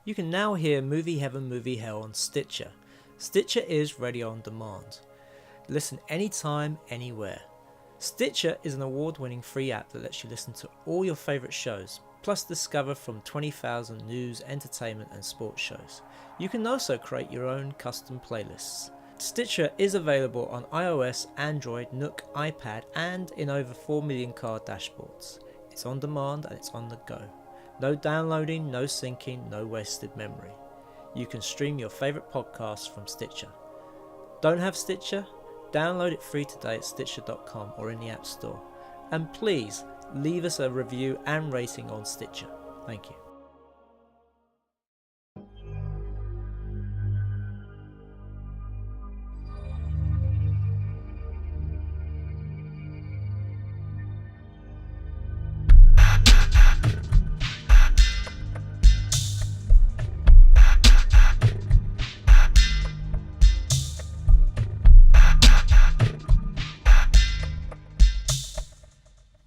You can now hear Movie Heaven, Movie Hell on Stitcher. Stitcher is radio on demand. Listen anytime, anywhere. Stitcher is an award-winning free app that lets you listen to all your favourite shows, plus discover from 20,000 news, entertainment and sports shows. You can also create your own custom playlists. Stitcher is available on iOS, Android, Nook, iPad and in over 4 million car dashboards. It's on demand and it's on the go. No downloading, no syncing, no wasted memory. You can stream your favourite podcasts from Stitcher. Don't have Stitcher? Download it free today at Stitcher.com or in the App Store. And please leave us a review and rating on Stitcher. Thank you.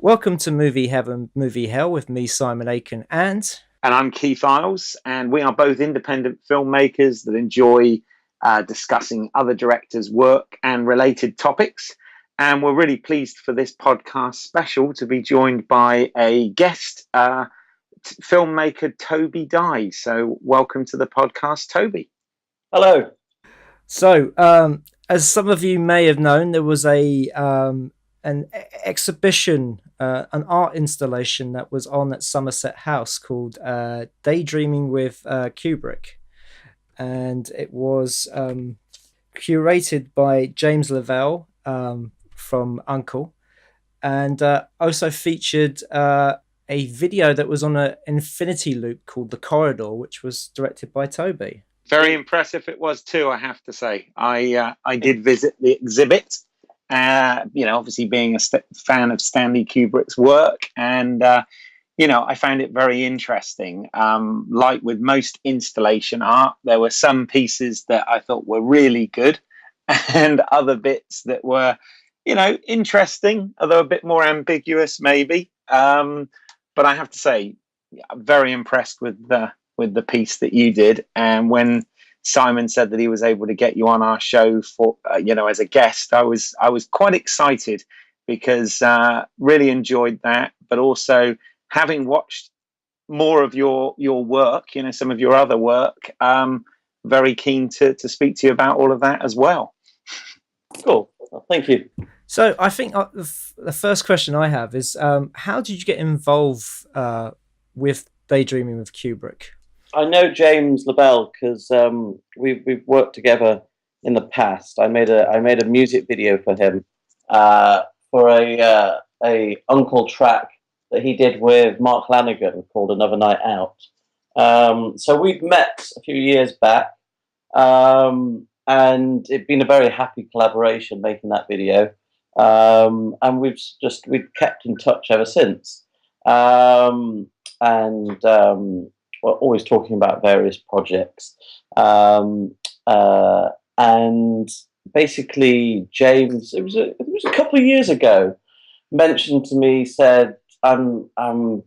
Welcome to Movie Heaven, Movie Hell with me, Simon Aitken, and I'm Keith Eyles, and we are both independent filmmakers that enjoy discussing other directors' work and related topics. And we're really pleased for this podcast special to be joined by a guest, filmmaker Toby Dye. So welcome to the podcast, Toby. Hello. So, as some of you may have known, there was an exhibition, an art installation that was on at Somerset House called Daydreaming with Kubrick. And it was curated by James Lavelle from Unkle, and also featured a video that was on an infinity loop called The Corridor, which was directed by Toby. Very impressive it was too, I have to say. I did visit the exhibit. Obviously being a fan of Stanley Kubrick's work, and I found it very interesting. Like with most installation art, there were some pieces that I thought were really good, and other bits that were, interesting, although a bit more ambiguous, maybe. But I have to say, I'm very impressed with the piece that you did, and when Simon said that he was able to get you on our show for, as a guest, I was quite excited because really enjoyed that. But also having watched more of your work, some of your other work, very keen to speak to you about all of that as well. Cool. Well, thank you. So I think the first question I have is, how did you get involved with Daydreaming with Kubrick? I know James Lavelle because we've worked together in the past. I made a music video for him for a Unkle track that he did with Mark Lanigan called Another Night Out. So we've met a few years back, and it'd been a very happy collaboration making that video. And we've kept in touch ever since. We're always talking about various projects. And basically James, it was a couple of years ago, mentioned to me, said, I'm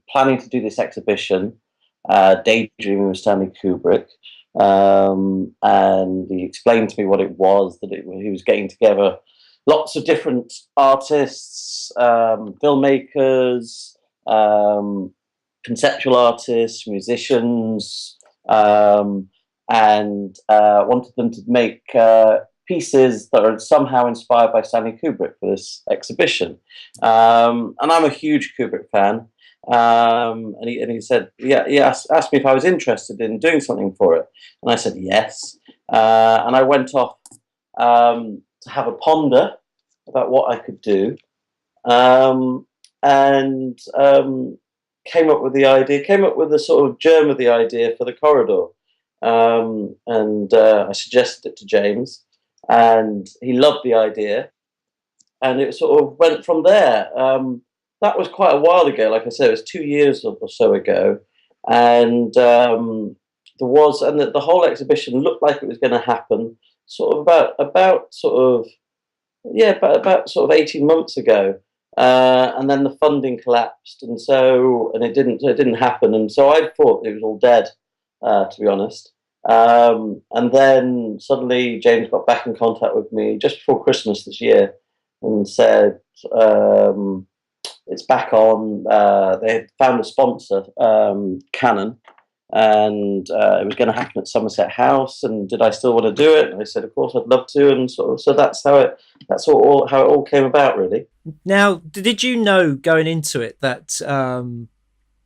planning to do this exhibition, Daydreaming with Stanley Kubrick. And he explained to me what it was, that he was getting together lots of different artists, filmmakers, conceptual artists, musicians, and wanted them to make pieces that are somehow inspired by Stanley Kubrick for this exhibition. And I'm a huge Kubrick fan. And he said, he asked me if I was interested in doing something for it. And I said, yes. And I went off to have a ponder about what I could do. Came up with the sort of germ of the idea for The Corridor. I suggested it to James, and he loved the idea, and it sort of went from there. That was quite a while ago. Like I said, it was 2 years or so ago, and the whole exhibition looked like it was going to happen sort of about 18 months ago. And then the funding collapsed, and it didn't happen. And so I thought it was all dead. to be honest. And then suddenly James got back in contact with me just before Christmas this year and said, it's back on. They had found a sponsor, Canon, and it was going to happen at Somerset House. And did I still want to do it? And I said, of course, I'd love to. And so that's how it all came about, really. Now, did you know going into it that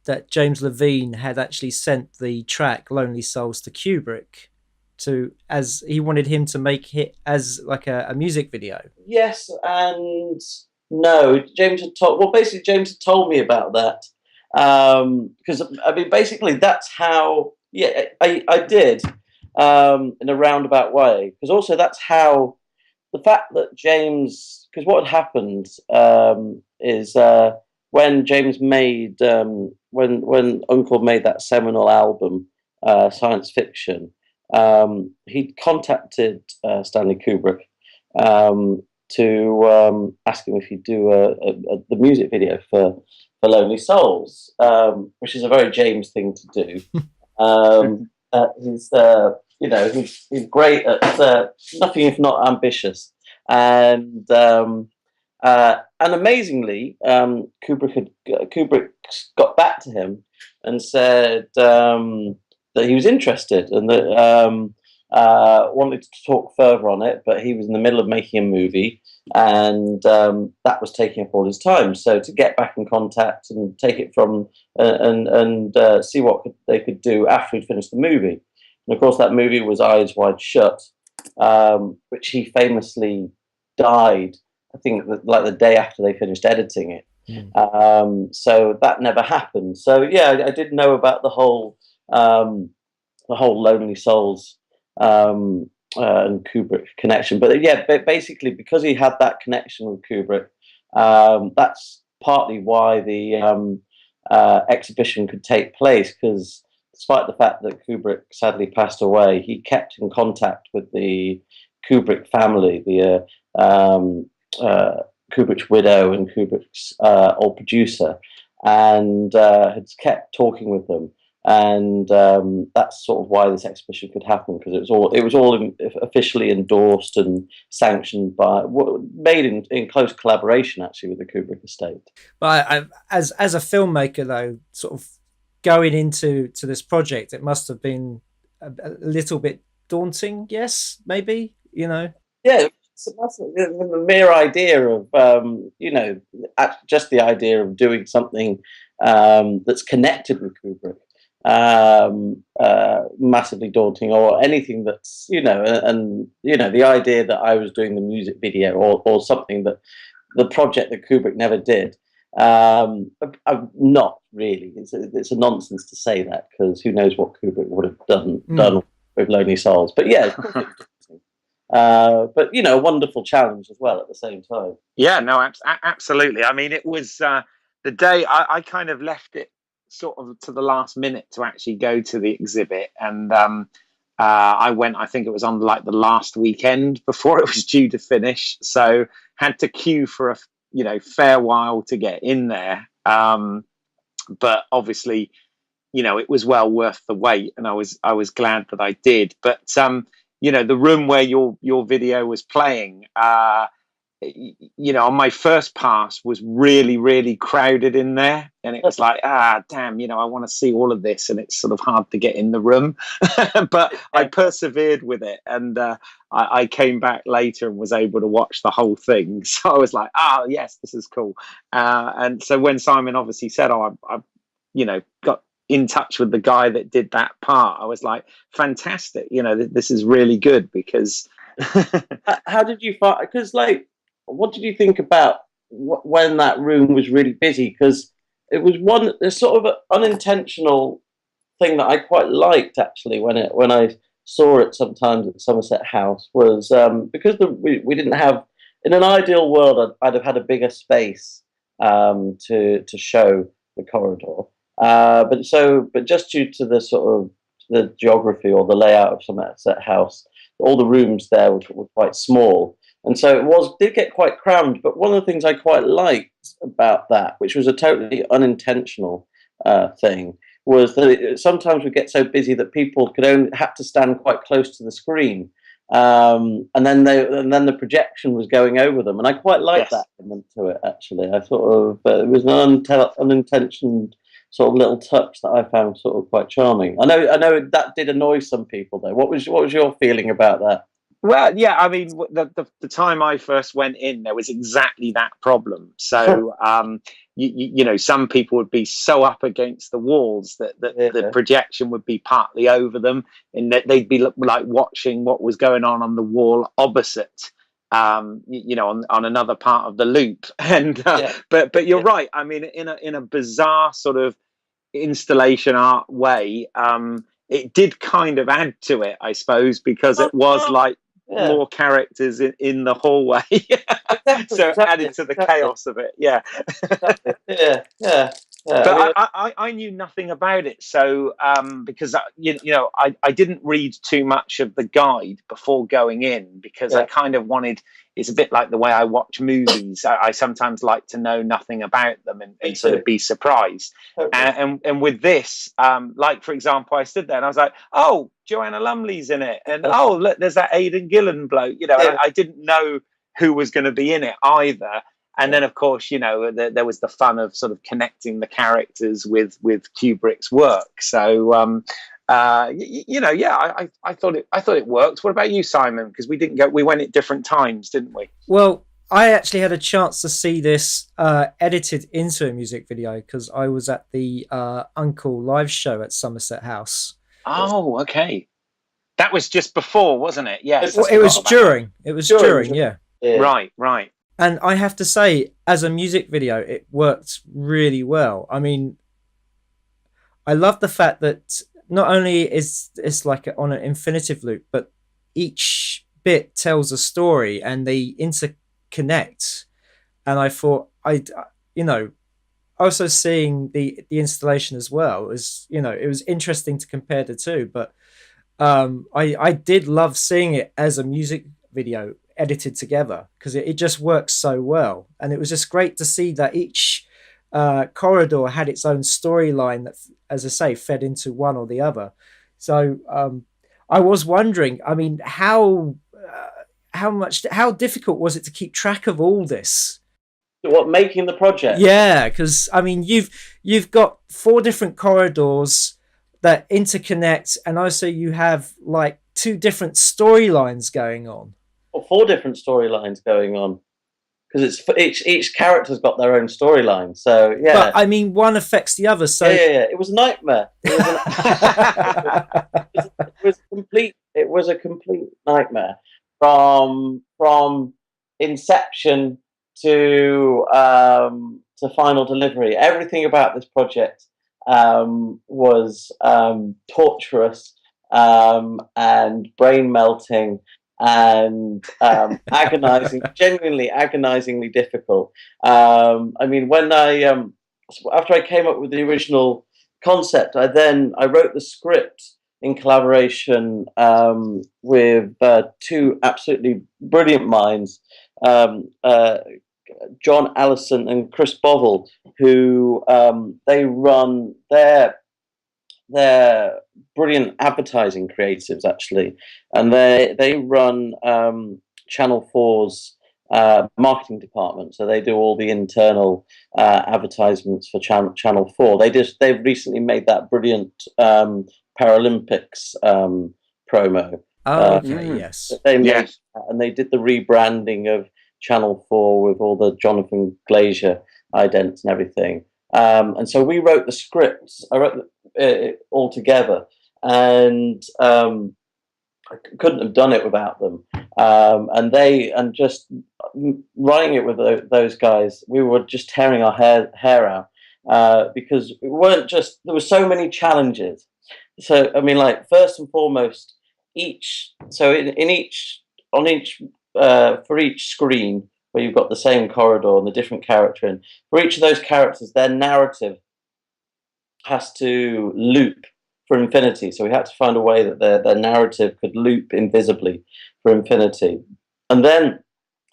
that James Lavelle had actually sent the track "Lonely Souls" to Kubrick, as he wanted him to make it as like a music video? Yes and no. James had told me about that, because I mean, basically, that's how. Yeah, I did, in a roundabout way, because also that's how the fact that James, because what had happened is when James made when Unkle made that seminal album, Science Fiction, he contacted Stanley Kubrick to ask him if he'd do the music video for Lonely Souls, which is a very James thing to do. He's great at nothing if not ambitious, and amazingly, Kubrick got back to him and said that he was interested and that wanted to talk further on it, but he was in the middle of making a movie, and that was taking up all his time. So to get back in contact and take it from and see what they could do after he'd finished the movie. And of course, that movie was Eyes Wide Shut, which he famously died, I think, like the day after they finished editing it. So that never happened. So yeah, I did know about the whole Lonely Souls and Kubrick connection. But yeah, basically because he had that connection with Kubrick, that's partly why the exhibition could take place, because despite the fact that Kubrick sadly passed away, he kept in contact with the Kubrick family, the Kubrick's widow and Kubrick's old producer, and had kept talking with them. And that's sort of why this exhibition could happen, because it was all officially endorsed and sanctioned by, made in close collaboration actually with the Kubrick estate. But as a filmmaker though, sort of going into this project, it must have been a little bit daunting. Yes, maybe, Yeah. So that's the mere idea of, just the idea of doing something that's connected with Kubrick, massively daunting, or anything that's, the idea that I was doing the music video or something that the project that Kubrick never did. I'm not really. It's a nonsense to say that, because who knows what Kubrick would have done with Lonely Souls. But yeah, but a wonderful challenge as well at the same time. Yeah, no, absolutely. I mean, it was the day I kind of left it sort of to the last minute to actually go to the exhibit, and I went, I think it was on like the last weekend before it was due to finish, so had to queue for a fair while to get in there, but obviously it was well worth the wait, and I was glad that I did. But the room where your video was playing, on my first pass was really, really crowded in there, and it was like, damn, I want to see all of this, and it's sort of hard to get in the room. But I persevered with it, and I came back later and was able to watch the whole thing. So I was like, yes, this is cool. And so when Simon obviously said, I've got in touch with the guy that did that part, I was like, fantastic, this is really good. Because how did you find, because what did you think about when that room was really busy? Because it was there's sort of an unintentional thing that I quite liked actually when I saw it sometimes at Somerset House, was because we didn't have, in an ideal world I'd have had a bigger space to show the corridor, but just due to the sort of the geography or the layout of Somerset House, all the rooms there were quite small. And so did get quite crammed. But one of the things I quite liked about that, which was a totally unintentional thing, was that it sometimes would get so busy that people could only had to stand quite close to the screen, and then the projection was going over them, and I quite liked that element to it. Actually, I sort of it was an unintentional sort of little touch that I found sort of quite charming. I know that did annoy some people though. What was your feeling about that? Well, yeah, I mean, the time I first went in, there was exactly that problem. So, you know, some people would be so up against the walls that the projection would be partly over them, and that they'd be like watching what was going on the wall opposite, you know, on another part of the loop. And but you're right. I mean, in a bizarre sort of installation art way, it did kind of add to it, I suppose, because it was like more characters in the hallway. So added to the chaos of it. Yeah. But I knew nothing about it, so because you know I didn't read too much of the guide before going in, because I kind of wanted, it's a bit like the way I watch movies. I sometimes like to know nothing about them and sort of be surprised. And with this, like for example, I stood there and I was like, oh, Joanna Lumley's in it, and oh look, there's that Aidan Gillen bloke. You know, I didn't know who was going to be in it either. And then, of course, you know, there was the fun of sort of connecting the characters with Kubrick's work. So, you know, I thought it worked. What about you, Simon? Because we went at different times, didn't we? Well, I actually had a chance to see this edited into a music video because I was at the Unkle live show at Somerset House. Oh, okay. That was just before, wasn't it? Yes. It was during. It was during. Yeah. Right. And I have to say, as a music video, it worked really well. I mean, I love the fact that not only is it's like on an infinitive loop, but each bit tells a story and they interconnect. And I thought, you know, also seeing the installation as well is, you know, it was interesting to compare the two. But I did love seeing it as a music video edited together because it just works so well, and it was just great to see that each corridor had its own storyline that, as I say, fed into one or the other. So I was wondering, I mean, how difficult was it to keep track of all this? What, making the project? Yeah, because I mean, you've got 4 different corridors that interconnect, and also you have like 2 different storylines going on. Or 4 different storylines going on, because it's each character's got their own storyline. So yeah, but I mean, one affects the other. So it was a nightmare. It was a complete nightmare from inception to final delivery. Everything about this project was torturous and brain melting. And agonizing, genuinely agonizingly difficult. I mean, when after I came up with the original concept, I wrote the script in collaboration with 2 absolutely brilliant minds, John Allison and Chris Bovell, who they run they're brilliant advertising creatives, actually, and they run Channel 4's marketing department. So they do all the internal advertisements for Channel 4. They've recently made that brilliant Paralympics promo. Oh, okay, yes. And they did the rebranding of Channel 4 with all the Jonathan Glazer idents and everything. And so we wrote the scripts. I wrote it all together, and I couldn't have done it without them. And just writing it with those guys, we were just tearing our hair out because it weren't just, there were so many challenges. So I mean, like, first and foremost, for each screen where you've got the same corridor and the different character in, for each of those characters, their narrative has to loop for infinity. So we had to find a way that their narrative could loop invisibly for infinity. And then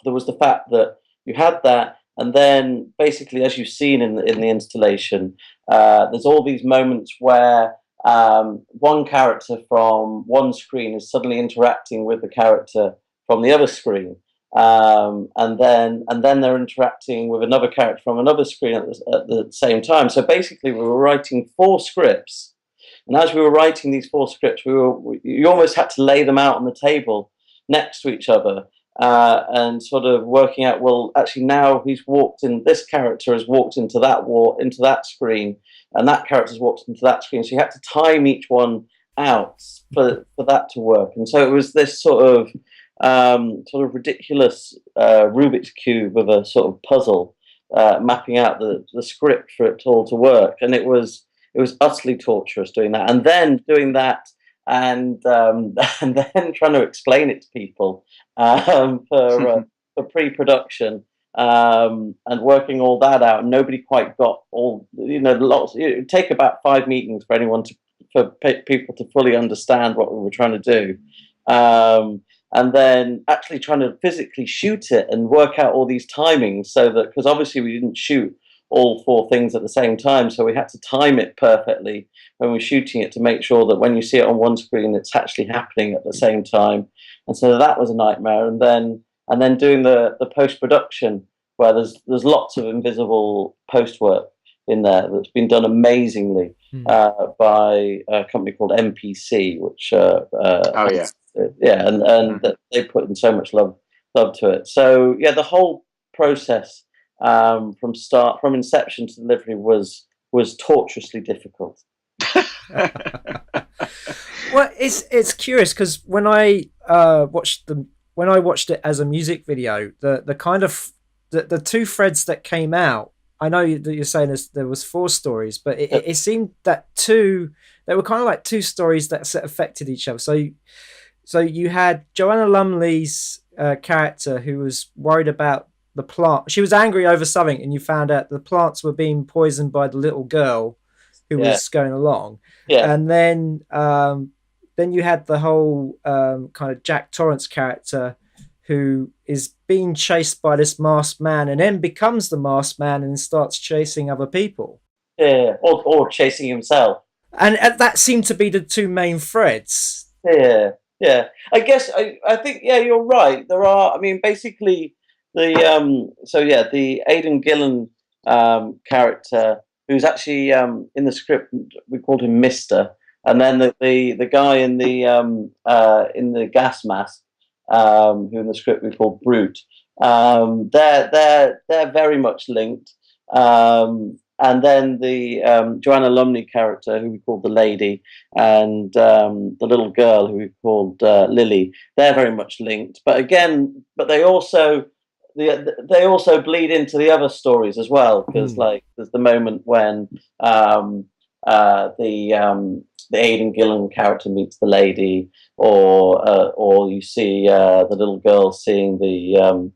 there was the fact that you had that, And then basically, as you've seen in the installation, there's all these moments where one character from one screen is suddenly interacting with the character from the other screen, and then they're interacting with another character from another screen at the same time. So basically, we were writing 4 scripts, and as we were writing these 4 scripts, you almost had to lay them out on the table next to each other. And sort of working out, well, actually now this character has walked into that screen, and that character's walked into that screen. So you had to time each one out for that to work. And so it was this sort of ridiculous Rubik's Cube of a sort of puzzle, mapping out the script for it all to work. And it was utterly torturous doing that, and then doing that. And then trying to explain it to people for pre-production, and working all that out. And nobody quite got all, lots. It would take about 5 meetings for people to fully understand what we were trying to do. And then actually trying to physically shoot it and work out all these timings, so that, because obviously we didn't shoot all 4 things at the same time, so we had to time it perfectly when we're shooting it to make sure that when you see it on one screen, it's actually happening at the same time. And so that was a nightmare. And then doing the post-production, where there's lots of invisible post work in there that's been done amazingly by a company called MPC, which they put in so much love to it. So yeah, the whole process from inception to delivery was torturously difficult. Well, it's curious, because when I watched it as a music video, the kind of the 2 threads that came out. I know that you're saying there was 4 stories, but it seemed that they were kind of like 2 stories that affected each other. So you had Joanna Lumley's character, who was worried about the plant. She was angry over something, and you found out the plants were being poisoned by the little girl who was going along. Yeah. And then you had the whole kind of Jack Torrance character, who is being chased by this masked man, and then becomes the masked man and starts chasing other people. Yeah, or chasing himself. And that seemed to be the 2 main threads. Yeah. I guess I think you're right. There are. I mean, basically the Aidan Gillen character, who's actually in the script we called him Mister, and then the guy in the gas mask, who in the script we called Brute. They're very much linked. And then the Joanna Lumley character, who we called the Lady, and the little girl, who we called Lily, they're very much linked. But they also bleed into the other stories as well, because like there's the moment when the Aidan Gillen character meets the Lady, or you see the little girl seeing the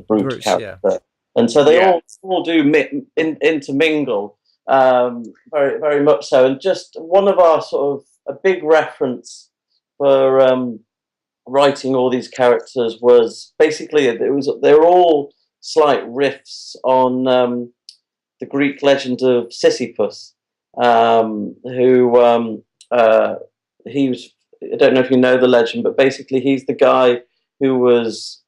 Brute character. Yeah. And so they all do intermingle, very, very much so. And just one of our sort of a big reference for writing all these characters was basically they're all slight riffs on the Greek legend of Sisyphus, who he was. I don't know if you know the legend, but basically he's the guy who was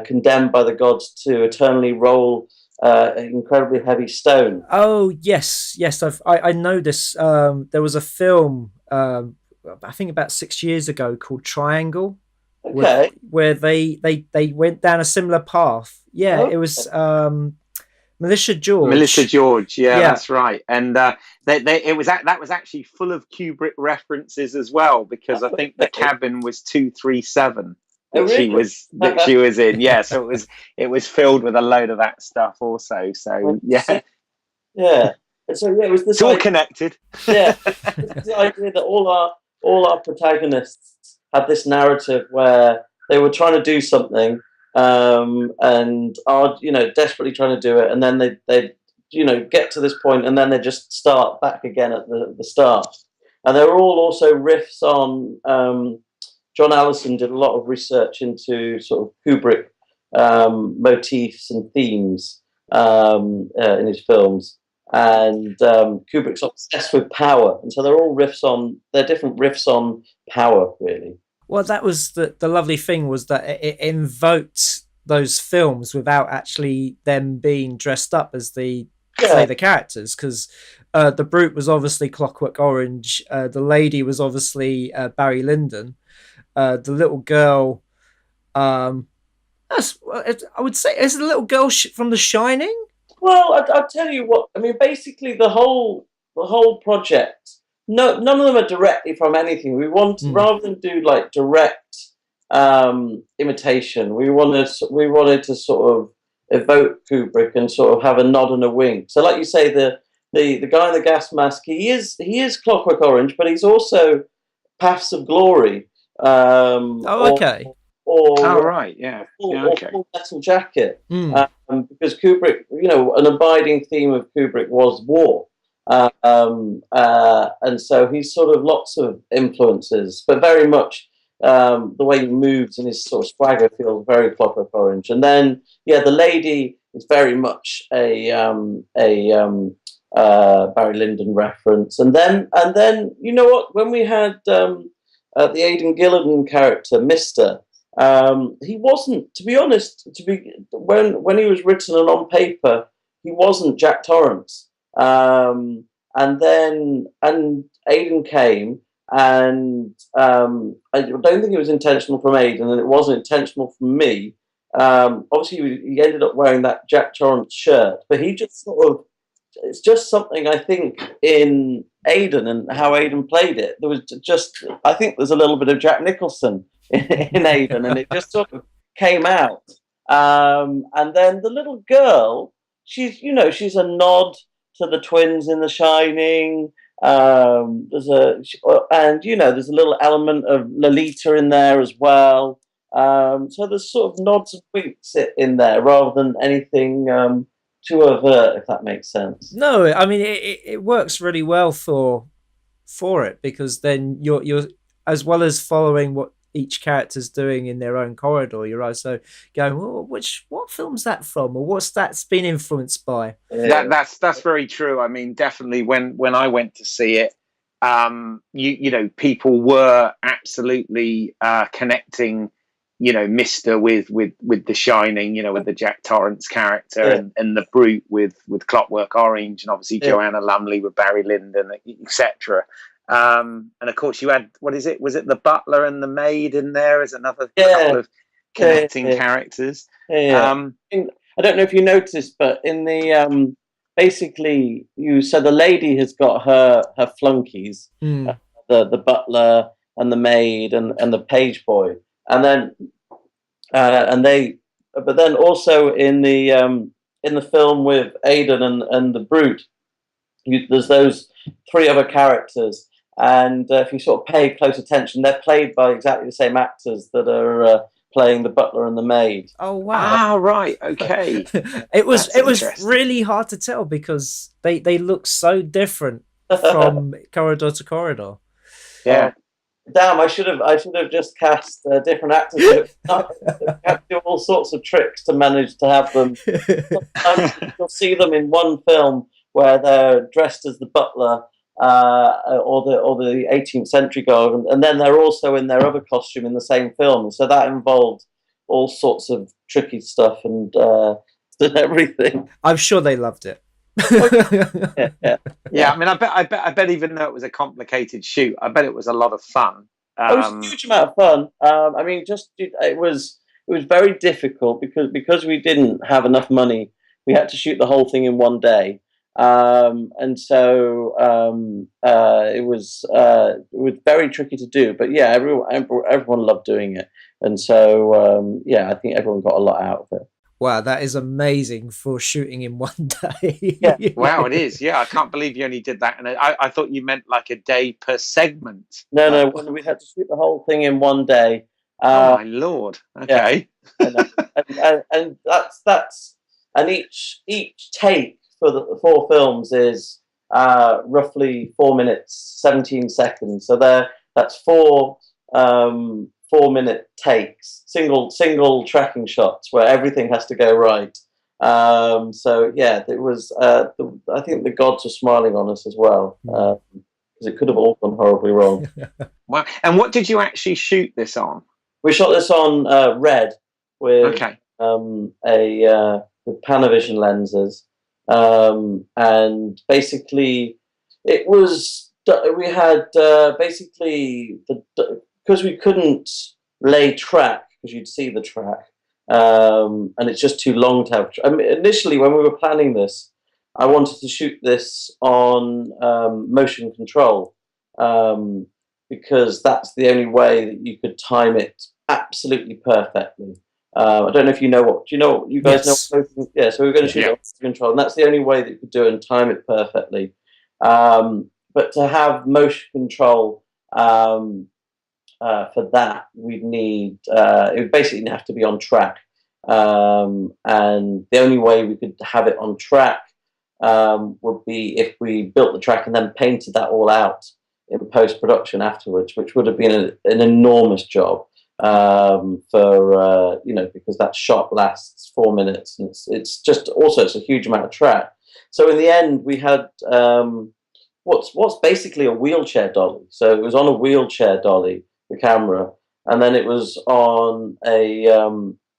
condemned by the gods to eternally roll an incredibly heavy stone. Oh yes, I know this. There was a film, I think about 6 years ago, called Triangle, where they went down a similar path. Yeah, It was Melissa George. Yeah, that's right. And that was actually full of Kubrick references as well, because I think the cabin was 237. That she was in. Yeah, so it was filled with a load of that stuff also. So yeah. So it was this. It's all connected. Yeah, it's the idea that all our protagonists had this narrative where they were trying to do something, and are desperately trying to do it, and then they get to this point, and then they just start back again at the start, and they were all also riffs on. John Allison did a lot of research into sort of Kubrick motifs and themes in his films. And Kubrick's obsessed with power, and so they're different riffs on power, really. Well, that was the lovely thing, was that it invoked those films without actually them being dressed up as the characters, because the Brute was obviously Clockwork Orange, the lady was obviously Barry Lyndon, the little girl, I would say, is the little girl from The Shining. Well, I'll tell you what. I mean, basically, the whole project. No, none of them are directly from anything. We wanted, rather than do like direct imitation, we wanted to sort of evoke Kubrick and sort of have a nod and a wink. So, like you say, the guy in the gas mask, he is Clockwork Orange, but he's also Paths of Glory. Okay. Right, yeah. Okay. Or Full Metal Jacket, because Kubrick, an abiding theme of Kubrick was war, and so he's sort of lots of influences, but very much the way he moves and his sort of swagger feels very Clockwork Orange. And then, the lady is very much a Barry Lyndon reference. And then you know what? When we had the Aidan Gillen character, Mister. He wasn't, to be honest, when he was written and on paper, he wasn't Jack Torrance. And Aidan came, and I don't think it was intentional from Aidan, and it wasn't intentional from me. Obviously, he ended up wearing that Jack Torrance shirt, but he just it's just something, I think, in Aidan and how Aidan played it. There was I think there's a little bit of Jack Nicholson in Aidan, and it just sort of came out. And then the little girl, she's a nod to the twins in The Shining. There's a little element of Lolita in there as well. So there's sort of nods and winks in there rather than anything too overt, if that makes sense. No, I mean it works really well for it, because then you're as well as following what each character's doing in their own corridor, you're also going, well, what film's that from, or what's that's been influenced by? That's very true. I mean, definitely when I went to see it, people were absolutely connecting, Mister with The Shining, with the Jack Torrance character, and the Brute with Clockwork Orange, and obviously Joanna Lumley with Barry Lyndon, etc. And of course, you had, what is it? Was it the butler and the maid in there as another couple of connecting characters? I don't know if you noticed, but in the basically, you said the lady has got her flunkies, the butler and the maid and the page boy, and then but then also in the film with Aidan and the Brute, there's those three other characters. And if you sort of pay close attention, they're played by exactly the same actors that are playing the butler and the maid. Oh wow! Right, okay. it was really hard to tell, because they look so different from corridor to corridor. Yeah. Damn! I should have just cast different actors. I have to do all sorts of tricks to manage to have them. Sometimes you'll see them in one film where they're dressed as the butler. Or the 18th century garb, and then they're also in their other costume in the same film. So that involved all sorts of tricky stuff and everything. I'm sure they loved it. Yeah. I mean, I bet even though it was a complicated shoot, I bet it was a lot of fun. It was a huge amount of fun. I mean, it was very difficult because we didn't have enough money. We had to shoot the whole thing in one day. And so it was very tricky to do, but yeah, everyone loved doing it, and so I think everyone got a lot out of it. Wow, that is amazing for shooting in one day. Yeah. Wow, it is. Yeah, I can't believe you only did that, and I thought you meant like a day per segment. No, we had to shoot the whole thing in one day. Oh my lord! Okay, and that's and each take for the 4 films is roughly 4 minutes, 17 seconds. So that's four 4-minute takes, single tracking shots where everything has to go right. So yeah, it was. I think the gods were smiling on us as well, because it could have all gone horribly wrong. Wow. And what did you actually shoot this on? We shot this on red with Okay. with Panavision lenses, and basically it was we had basically because we couldn't lay track because you'd see the track. And it's just too long to have. I mean, initially, when we were planning this, I wanted to shoot this on motion control, because that's the only way that you could time it absolutely perfectly. I don't know if you know what. Do you know what you guys Yes. know? Yeah, so we were going to shoot it on motion control, and that's the only way that you could do it and time it perfectly. But to have motion control. For that, we'd need it would basically have to be on track, and the only way we could have it on track would be if we built the track and then painted that all out in post-production afterwards, which would have been an enormous job, for because that shot lasts 4 minutes, and it's just also it's a huge amount of track. So in the end, we had what's basically a wheelchair dolly. So it was on a wheelchair dolly, the camera, and then it was on a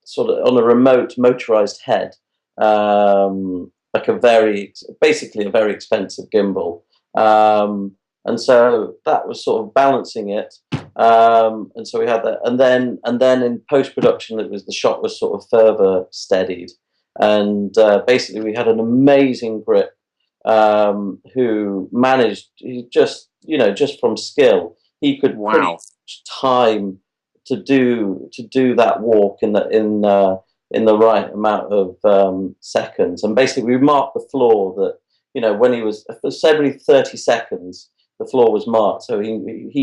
sort of on a remote motorized head, like basically a very expensive gimbal, and so that was sort of balancing it, and so we had that, and then in post production, the shot was sort of further steadied, and basically we had an amazing grip, who managed, just from skill, he could pretty much time to do that walk in the right amount of seconds. And basically we marked the floor that, when he was, for every 30 seconds the floor was marked, so he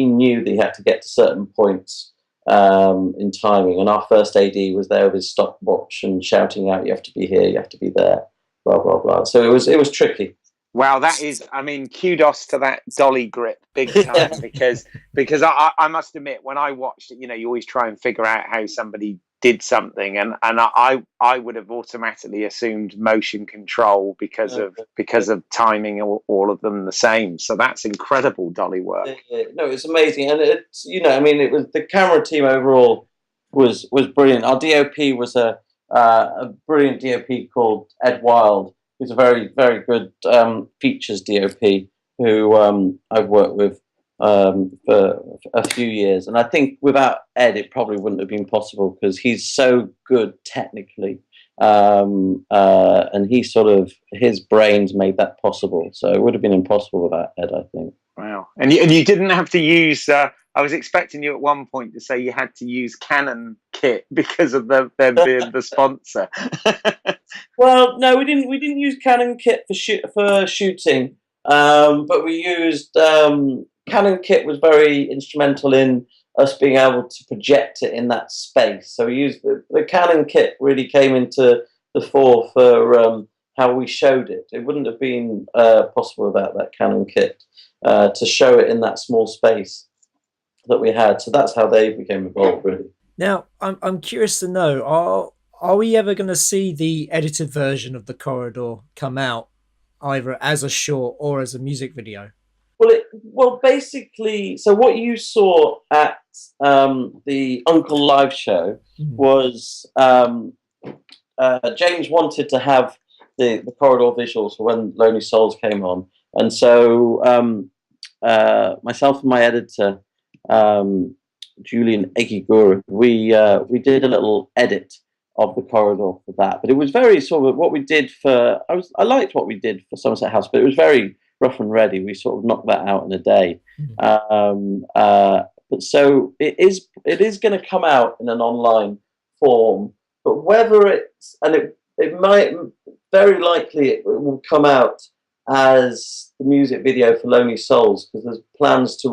knew that he had to get to certain points in timing, and our first AD was there with his stopwatch and shouting out, you have to be here, you have to be there, blah blah blah. So it was tricky. Wow, that is, I mean, kudos to that dolly grip, big time, because I must admit, when I watched it, you always try and figure out how somebody did something, and I would have automatically assumed motion control because of timing, all of them the same. So that's incredible dolly work. No, it's amazing, and it's it was, the camera team overall was brilliant. Our DOP was a brilliant DOP called Ed Wild, who's a very, very good features DOP who I've worked with for a few years. And I think without Ed, it probably wouldn't have been possible, because he's so good technically. And his brains made that possible. So it would have been impossible without Ed, I think. Wow. And you didn't have to use, I was expecting you at one point to say you had to use Canon kit because of them being the sponsor. Well, no, we didn't use Canon kit for shooting, but we used Canon kit was very instrumental in us being able to project it in that space. So we used the Canon kit really came into the fore for how we showed it. It wouldn't have been possible without that Canon kit to show it in that small space that we had. So that's how they became involved, really. Now, I'm curious to know, are we ever going to see the edited version of The Corridor come out, either as a short or as a music video? Well, basically, so what you saw at the Unkle live show was James wanted to have the Corridor visuals for when Lonely Souls came on, and so myself and my editor, Julian Egigura, we did a little edit of The Corridor for that, but it was very sort of what we did for. I liked what we did for Somerset House, but it was very rough and ready. We sort of knocked that out in a day. But so it is going to come out in an online form, but whether it might, very likely it will come out as the music video for Lonely Souls, because there's plans to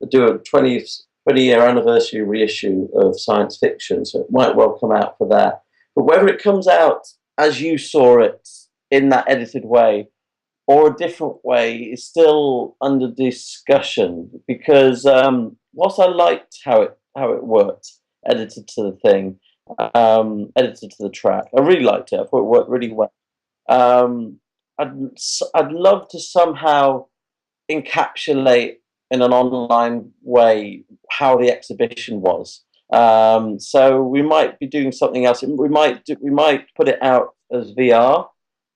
do a 20-year anniversary reissue of Science Fiction, so it might well come out for that. But whether it comes out as you saw it in that edited way or a different way is still under discussion, because whilst I liked how it it worked, edited to the thing, edited to the track. I really liked it. I thought it worked really well. Um, I'd love to somehow encapsulate in an online way how the exhibition was. So we might be doing something else. We might put it out as VR,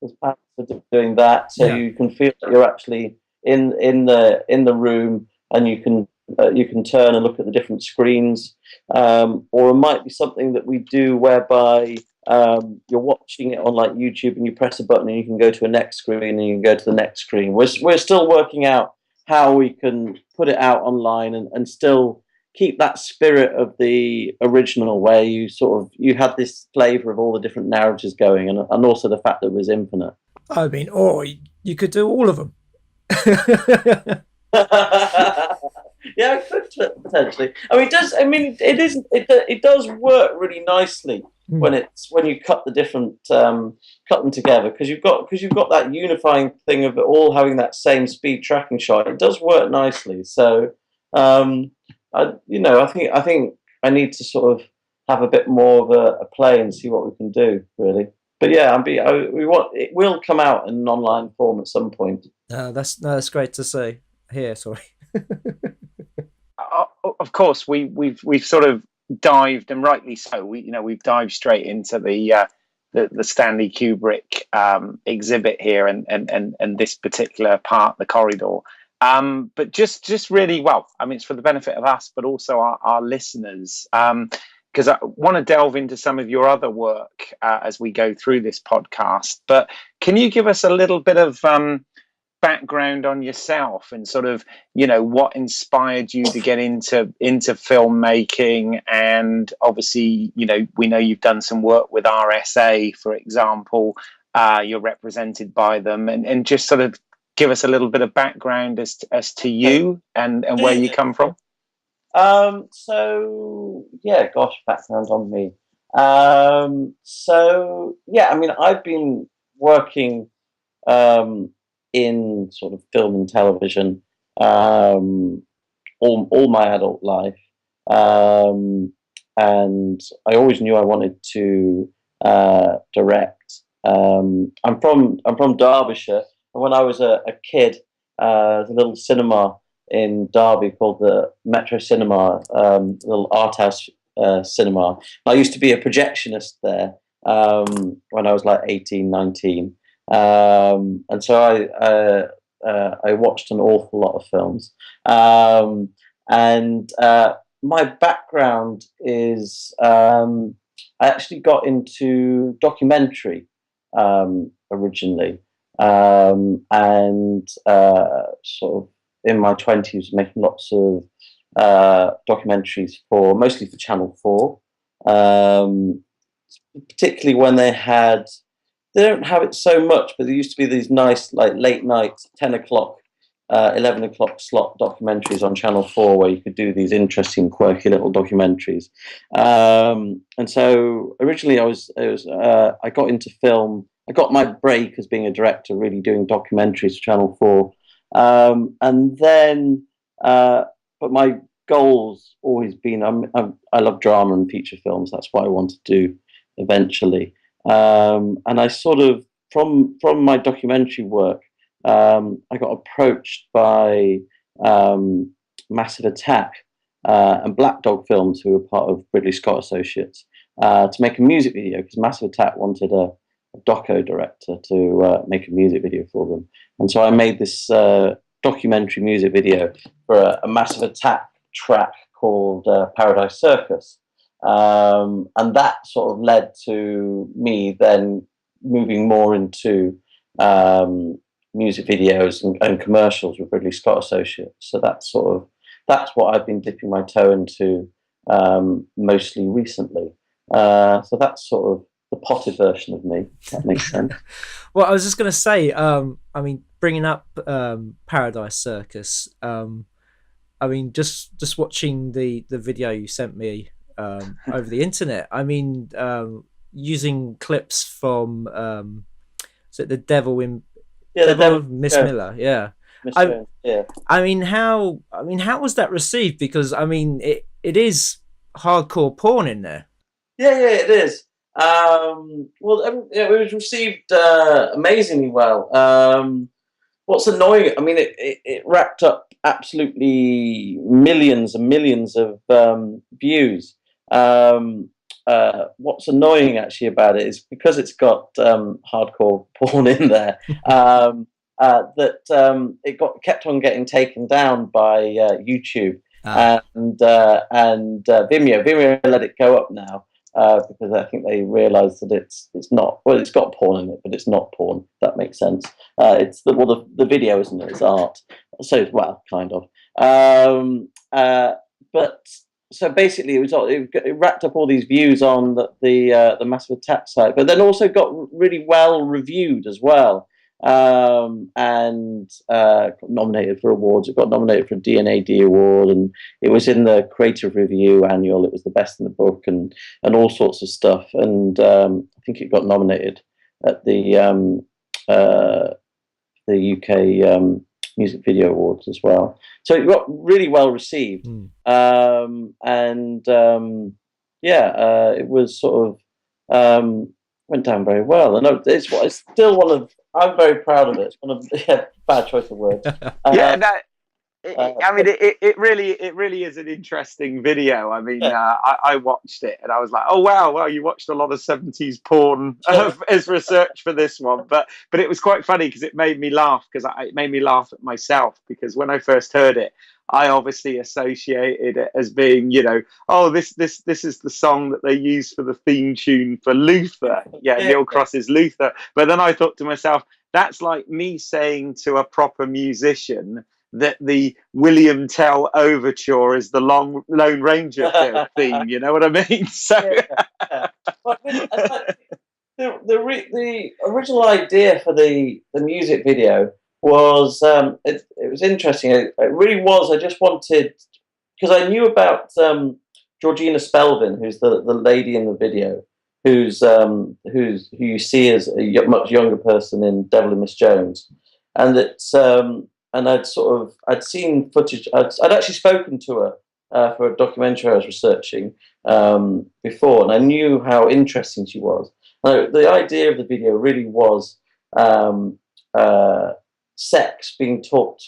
as part of doing that, so you can feel that you're actually in the room, and you can turn and look at the different screens. Or it might be something that we do whereby you're watching it on like YouTube, and you press a button and you can go to a next screen, and you can go to the next screen. We're still working out how we can put it out online and still keep that spirit of the original, where you had this flavor of all the different narratives going, and also the fact that it was infinite. I mean, or you could do all of them. Yeah, potentially. I mean, it does work really nicely when you cut the different cut them together, because you've got that unifying thing of it all having that same speed tracking shot. It does work nicely. So I think I need to sort of have a bit more of a play and see what we can do, really. But yeah, it will come out in an online form at some point. That's great to see. Here, sorry. Of course, we've sort of dived, and rightly so. We've dived straight into the Stanley Kubrick exhibit here, and this particular part, the corridor. But just really, well, I mean, it's for the benefit of us, but also our listeners. Because I want to delve into some of your other work as we go through this podcast. But can you give us a little bit of background on yourself, and sort of, what inspired you to get into filmmaking? And obviously, we know you've done some work with RSA, for example. You're represented by them, and just sort of give us a little bit of background as to you and where you come from. So yeah, gosh, background on me. So yeah, I mean, I've been working in sort of film and television all my adult life, and I always knew I wanted to direct. I'm from Derbyshire, and when I was a kid, there's a little cinema in Derby called the Metro Cinema, little art house cinema. I used to be a projectionist there when I was like 18, 19. And so I watched an awful lot of films. And my background is I actually got into documentary originally, and sort of in my 20s making lots of documentaries mostly for Channel 4, particularly when they don't have it so much, but there used to be these nice like late night 10 o'clock 11 o'clock slot documentaries on Channel 4, where you could do these interesting quirky little documentaries. And so originally I got into film. I got my break as being a director, really doing documentaries for Channel 4. And then, but my goal's always been, I love drama and feature films. That's what I want to do eventually. And I sort of, from my documentary work, I got approached by Massive Attack and Black Dog Films, who were part of Ridley Scott Associates, to make a music video, because Massive Attack wanted a doco director to make a music video for them. And so I made this documentary music video for a Massive Attack track called Paradise Circus. And that sort of led to me then moving more into music videos and commercials with Ridley Scott Associates. So that's what I've been dipping my toe into mostly recently. So that's sort of the potted version of me, if that makes sense. Well, I was just going to say, I mean, bringing up Paradise Circus, I mean, just watching the video you sent me over the internet, I mean, using clips from is it The Devil in Miss Miller? Yeah. I mean, how was that received? Because I mean, it is hardcore porn in there. Yeah, it is. Well, it was received amazingly well. What's annoying, I mean, it racked up absolutely millions and millions of views. What's annoying actually about it is because it's got hardcore porn in there, that it kept on getting taken down by YouTube and Vimeo. Vimeo let it go up now. Because I think they realised that it's not, well, it's got porn in it, but it's not porn. If that makes sense. It's the video, isn't it? It's art. So, well, kind of. But so basically, it racked up all these views on the Massive Attack site, but then also got really well reviewed as well. And got nominated for awards. It got nominated for a D&AD award, and it was in the Creative Review annual. It was the best in the book, and all sorts of stuff. And I think it got nominated at the UK Music Video Awards as well. So it got really well received. It was sort of went down very well, and it's still one of. I'm very proud of it. It's one of bad choice of words. I mean, it really is an interesting video. I mean, I watched it and I was like, oh wow, well, you watched a lot of 70s porn as research for this one, but it was quite funny because it made me laugh it made me laugh at myself, because when I first heard it, I obviously associated it as being, oh, this is the song that they use for the theme tune for Luther. Neil Cross's Luther. But then I thought to myself, that's like me saying to a proper musician that the William Tell Overture is the Lone Ranger theme. You know what I mean? So the original idea for the music video was it was interesting. It really was. I just wanted, because I knew about Georgina Spelvin, who's the lady in the video, who you see as a much younger person in Devil and Miss Jones, and and I'd seen footage. I'd actually spoken to her for a documentary I was researching before, and I knew how interesting she was. The idea of the video really was sex being talked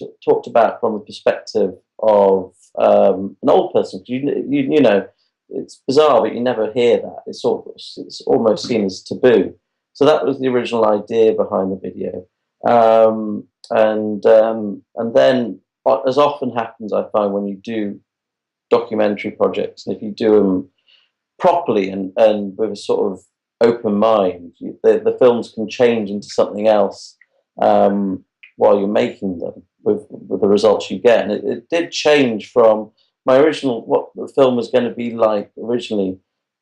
about from the perspective of an old person. You know, it's bizarre, but you never hear that. It's almost seen as taboo. So that was the original idea behind the video. And then, as often happens, I find when you do documentary projects, and if you do them properly and with a sort of open mind, the films can change into something else while you're making them with the results you get. And it did change from my original, what the film was going to be like originally,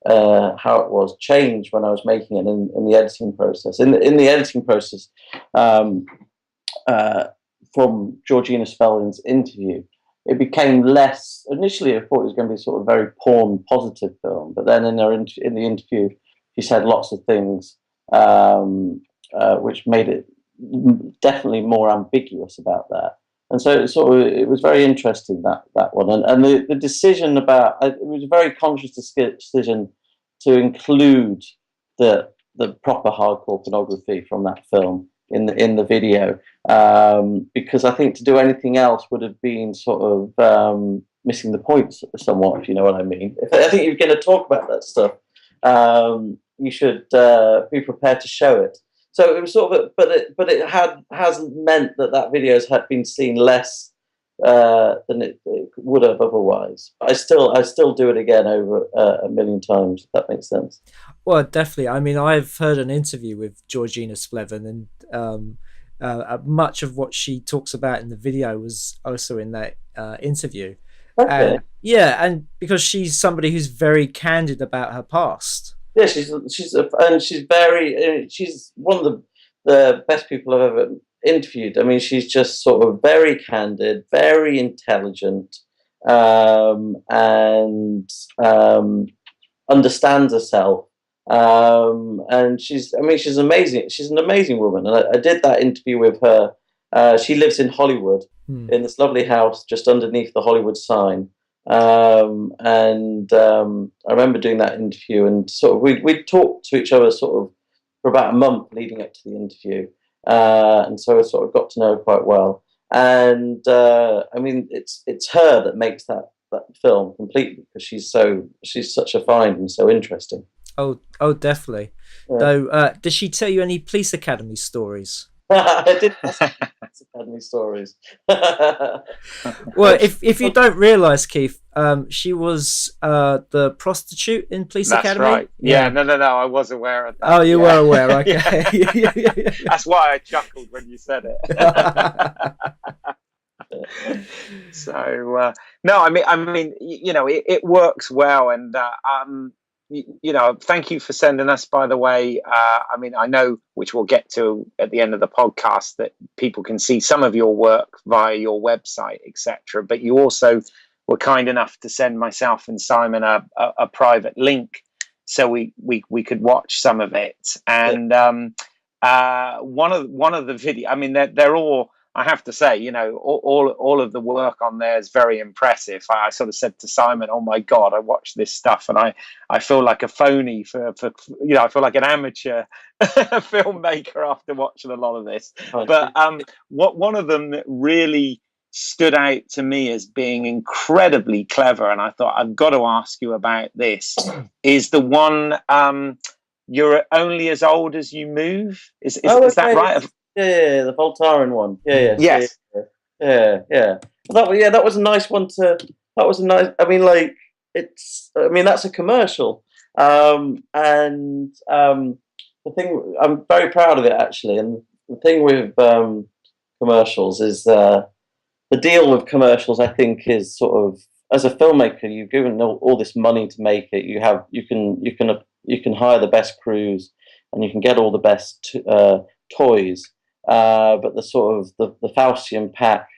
how it was changed when I was making it in the editing process. In the editing process, from Georgina Spelvin's interview, it became less. Initially, I thought it was going to be sort of very porn positive film, but then in the interview, she said lots of things which made it definitely more ambiguous about that. And so it was very interesting, that one, and the decision about it was a very conscious decision to include the proper hardcore pornography from that film in the video, because I think to do anything else would have been sort of missing the point somewhat, if you know what I mean. I think you're going to talk about that stuff, you should be prepared to show it. So it was sort of, but it has meant that video has had been seen less than it would have otherwise. I still do it again over a million times, if that makes sense. Well, definitely. I mean, I've heard an interview with Georgina Spelvin, and much of what she talks about in the video was also in that interview. Okay. And because she's somebody who's very candid about her past. Yeah, she's one of the best people I've ever interviewed. I mean, she's just sort of very candid, very intelligent, and understands herself. And she's amazing. She's an amazing woman. And I did that interview with her. She lives in Hollywood, in this lovely house just underneath the Hollywood sign. I remember doing that interview, and sort of we talked to each other sort of for about a month leading up to the interview, and so I sort of got to know her quite well. And I mean, it's her that makes that film completely, because she's such a find and so interesting. Oh, definitely. Yeah. Though, did she tell you any police academy stories? I did Academy stories. Well, if you don't realise, Keith, she was the prostitute in Police That's Academy. right. Yeah, no, I was aware of that. Oh, you were aware. Okay. That's why I chuckled when you said it. So no, I mean, you know, it works well, and you know, thank you for sending us, by the way. I mean, I know, which we'll get to at the end of the podcast, that people can see some of your work via your website, etc. But you also were kind enough to send myself and Simon a private link, so we could watch some of it. And one of the video, I mean, they're all, I have to say, you know, all of the work on there is very impressive. I sort of said to Simon, "Oh my God, I watched this stuff, and I feel like a phony for you know, I feel like an amateur filmmaker after watching a lot of this." But one of them that really stood out to me as being incredibly clever, and I thought I've got to ask you about this, is the one "You're only as old as you move." Is that right? Yeah, the Voltaren one. Yes. Yeah. That was a nice one to. That was a nice. I mean, like it's. I mean, that's a commercial, and the thing. I'm very proud of it, actually. And the thing with commercials is the deal with commercials, I think, is sort of, as a filmmaker, you've given all this money to make it. You can hire the best crews, and you can get all the best toys. But the sort of the Faustian pact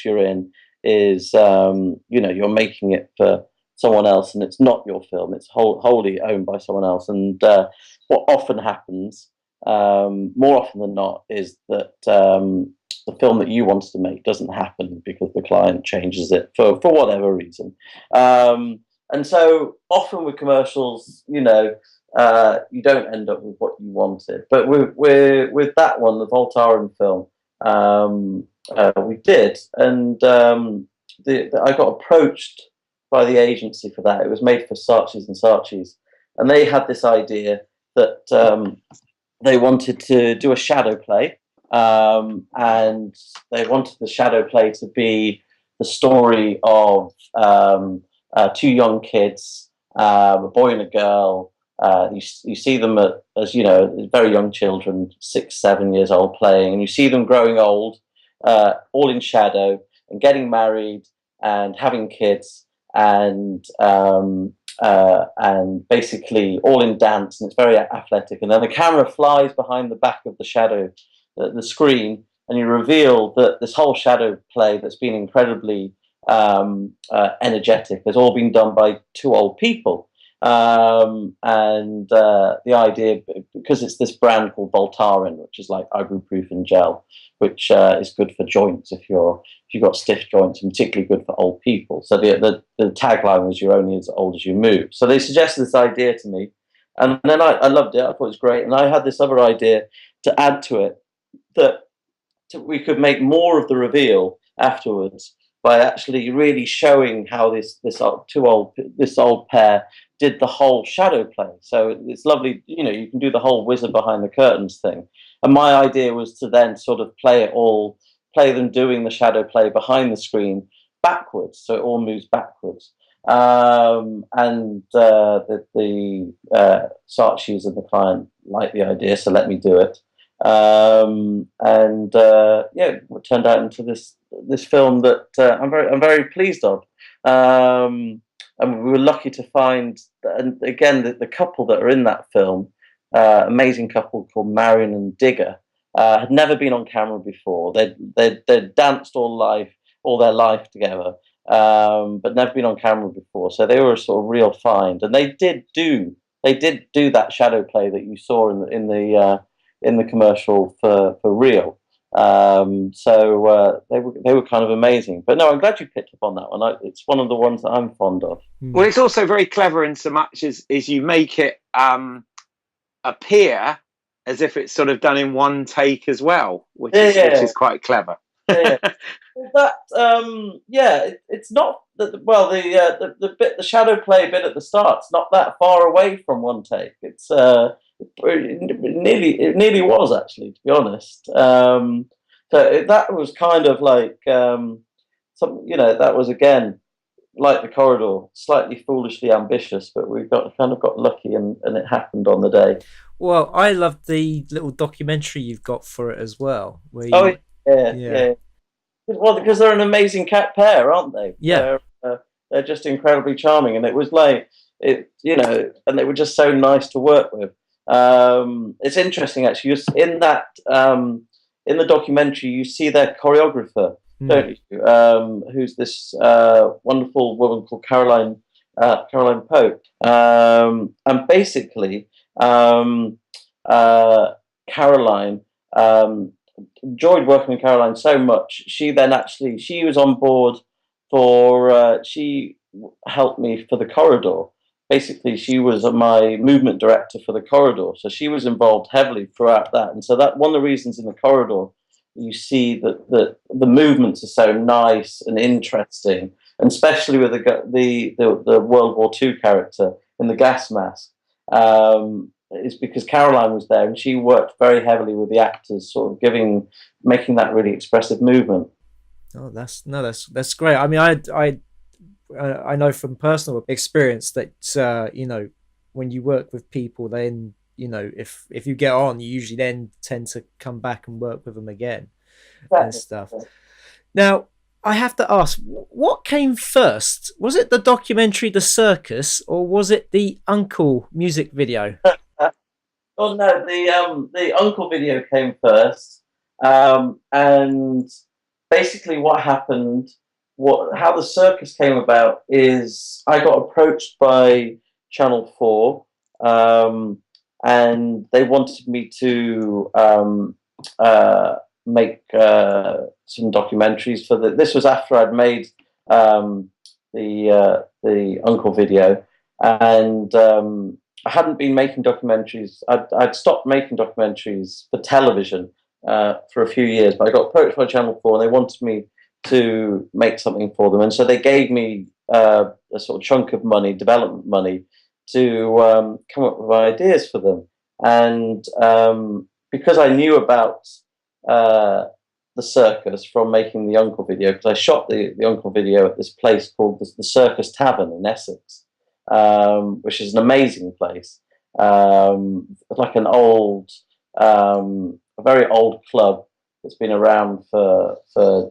you're in is, you know, you're making it for someone else, and it's not your film. It's wholly owned by someone else. And what often happens, more often than not, is that the film that you wanted to make doesn't happen because the client changes it for whatever reason. And so often with commercials, you know, you don't end up with what you wanted. But with that one, the Voltaren film, we did, and I got approached by the agency for that. It was made for Saatchis and Saatchis, and they had this idea that they wanted to do a shadow play, and they wanted the shadow play to be the story of two young kids, a boy and a girl. You see them as, you know, very young children, 6, 7 years old, playing, and you see them growing old, all in shadow, and getting married and having kids, and basically all in dance, and it's very athletic. And then the camera flies behind the back of the shadow, the screen, and you reveal that this whole shadow play that's been incredibly energetic has all been done by two old people. And the idea, because it's this brand called Voltaren, which is like ibuprofen in gel, which is good for joints if you've got stiff joints, and particularly good for old people. So the tagline was "You're only as old as you move." So they suggested this idea to me, and then I loved it. I thought it was great, and I had this other idea to add to it, that we could make more of the reveal afterwards by actually really showing how this old pair did the whole shadow play. So it's lovely, you know, you can do the whole wizard behind the curtains thing. And my idea was to then sort of play them doing the shadow play behind the screen backwards, so it all moves backwards. And the Saatchis and the client liked the idea, so let me do it. It turned out into this film that I'm very pleased of. And we were lucky to find, and again, the couple that are in that film, amazing couple called Marion and Digger, had never been on camera before. They'd danced all their life together, but never been on camera before. So they were a sort of real find, and they did do that shadow play that you saw in the commercial for real. So they were kind of amazing. But no, I'm glad you picked up on that one. It's one of the ones that I'm fond of. Well, it's also very clever in so much as you make it appear as if it's sort of done in one take as well, which is quite clever. Yeah. That it's not the shadow play bit at the start's not that far away from one take. It's it nearly was, actually, to be honest. So that was kind of like that was, again, like The Corridor, slightly foolishly ambitious, but we got lucky, and it happened on the day. Well, I love the little documentary you've got for it as well. Yeah. Well, because they're an amazing cat pair, aren't they? Yeah. They're just incredibly charming, and it was like and they were just so nice to work with. It's interesting, actually. In that, in the documentary, you see their choreographer, don't you? Who's this wonderful woman called Caroline Pope, and basically, Caroline enjoyed working with Caroline so much. She was on board for. She helped me for The Corridor. Basically, she was my movement director for The Corridor, so she was involved heavily throughout that. And so that one of the reasons in The Corridor you see that the movements are so nice and interesting, and especially with the World War II character in the gas mask, is because Caroline was there, and she worked very heavily with the actors, sort of making that really expressive movement. Oh, that's great. I mean, I know from personal experience that when you work with people, then if you get on, you usually then tend to come back and work with them again. Exactly. And stuff. Now, I have to ask, what came first? Was it the documentary The Circus, or was it the Unkle music video? Oh no, the Unkle video came first, and basically what happened, how The Circus came about is I got approached by Channel 4, and they wanted me to make some documentaries for this was after I'd made the Unkle video, and I hadn't been making documentaries. I'd stopped making documentaries for television for a few years, but I got approached by Channel 4, and they wanted me to make something for them, and so they gave me a sort of chunk of money, development money, to come up with ideas for them. And because I knew about The Circus from making the Unkle video, because I shot the Unkle video at this place called the Circus Tavern in Essex, which is an amazing place, like an old, a very old club that's been around for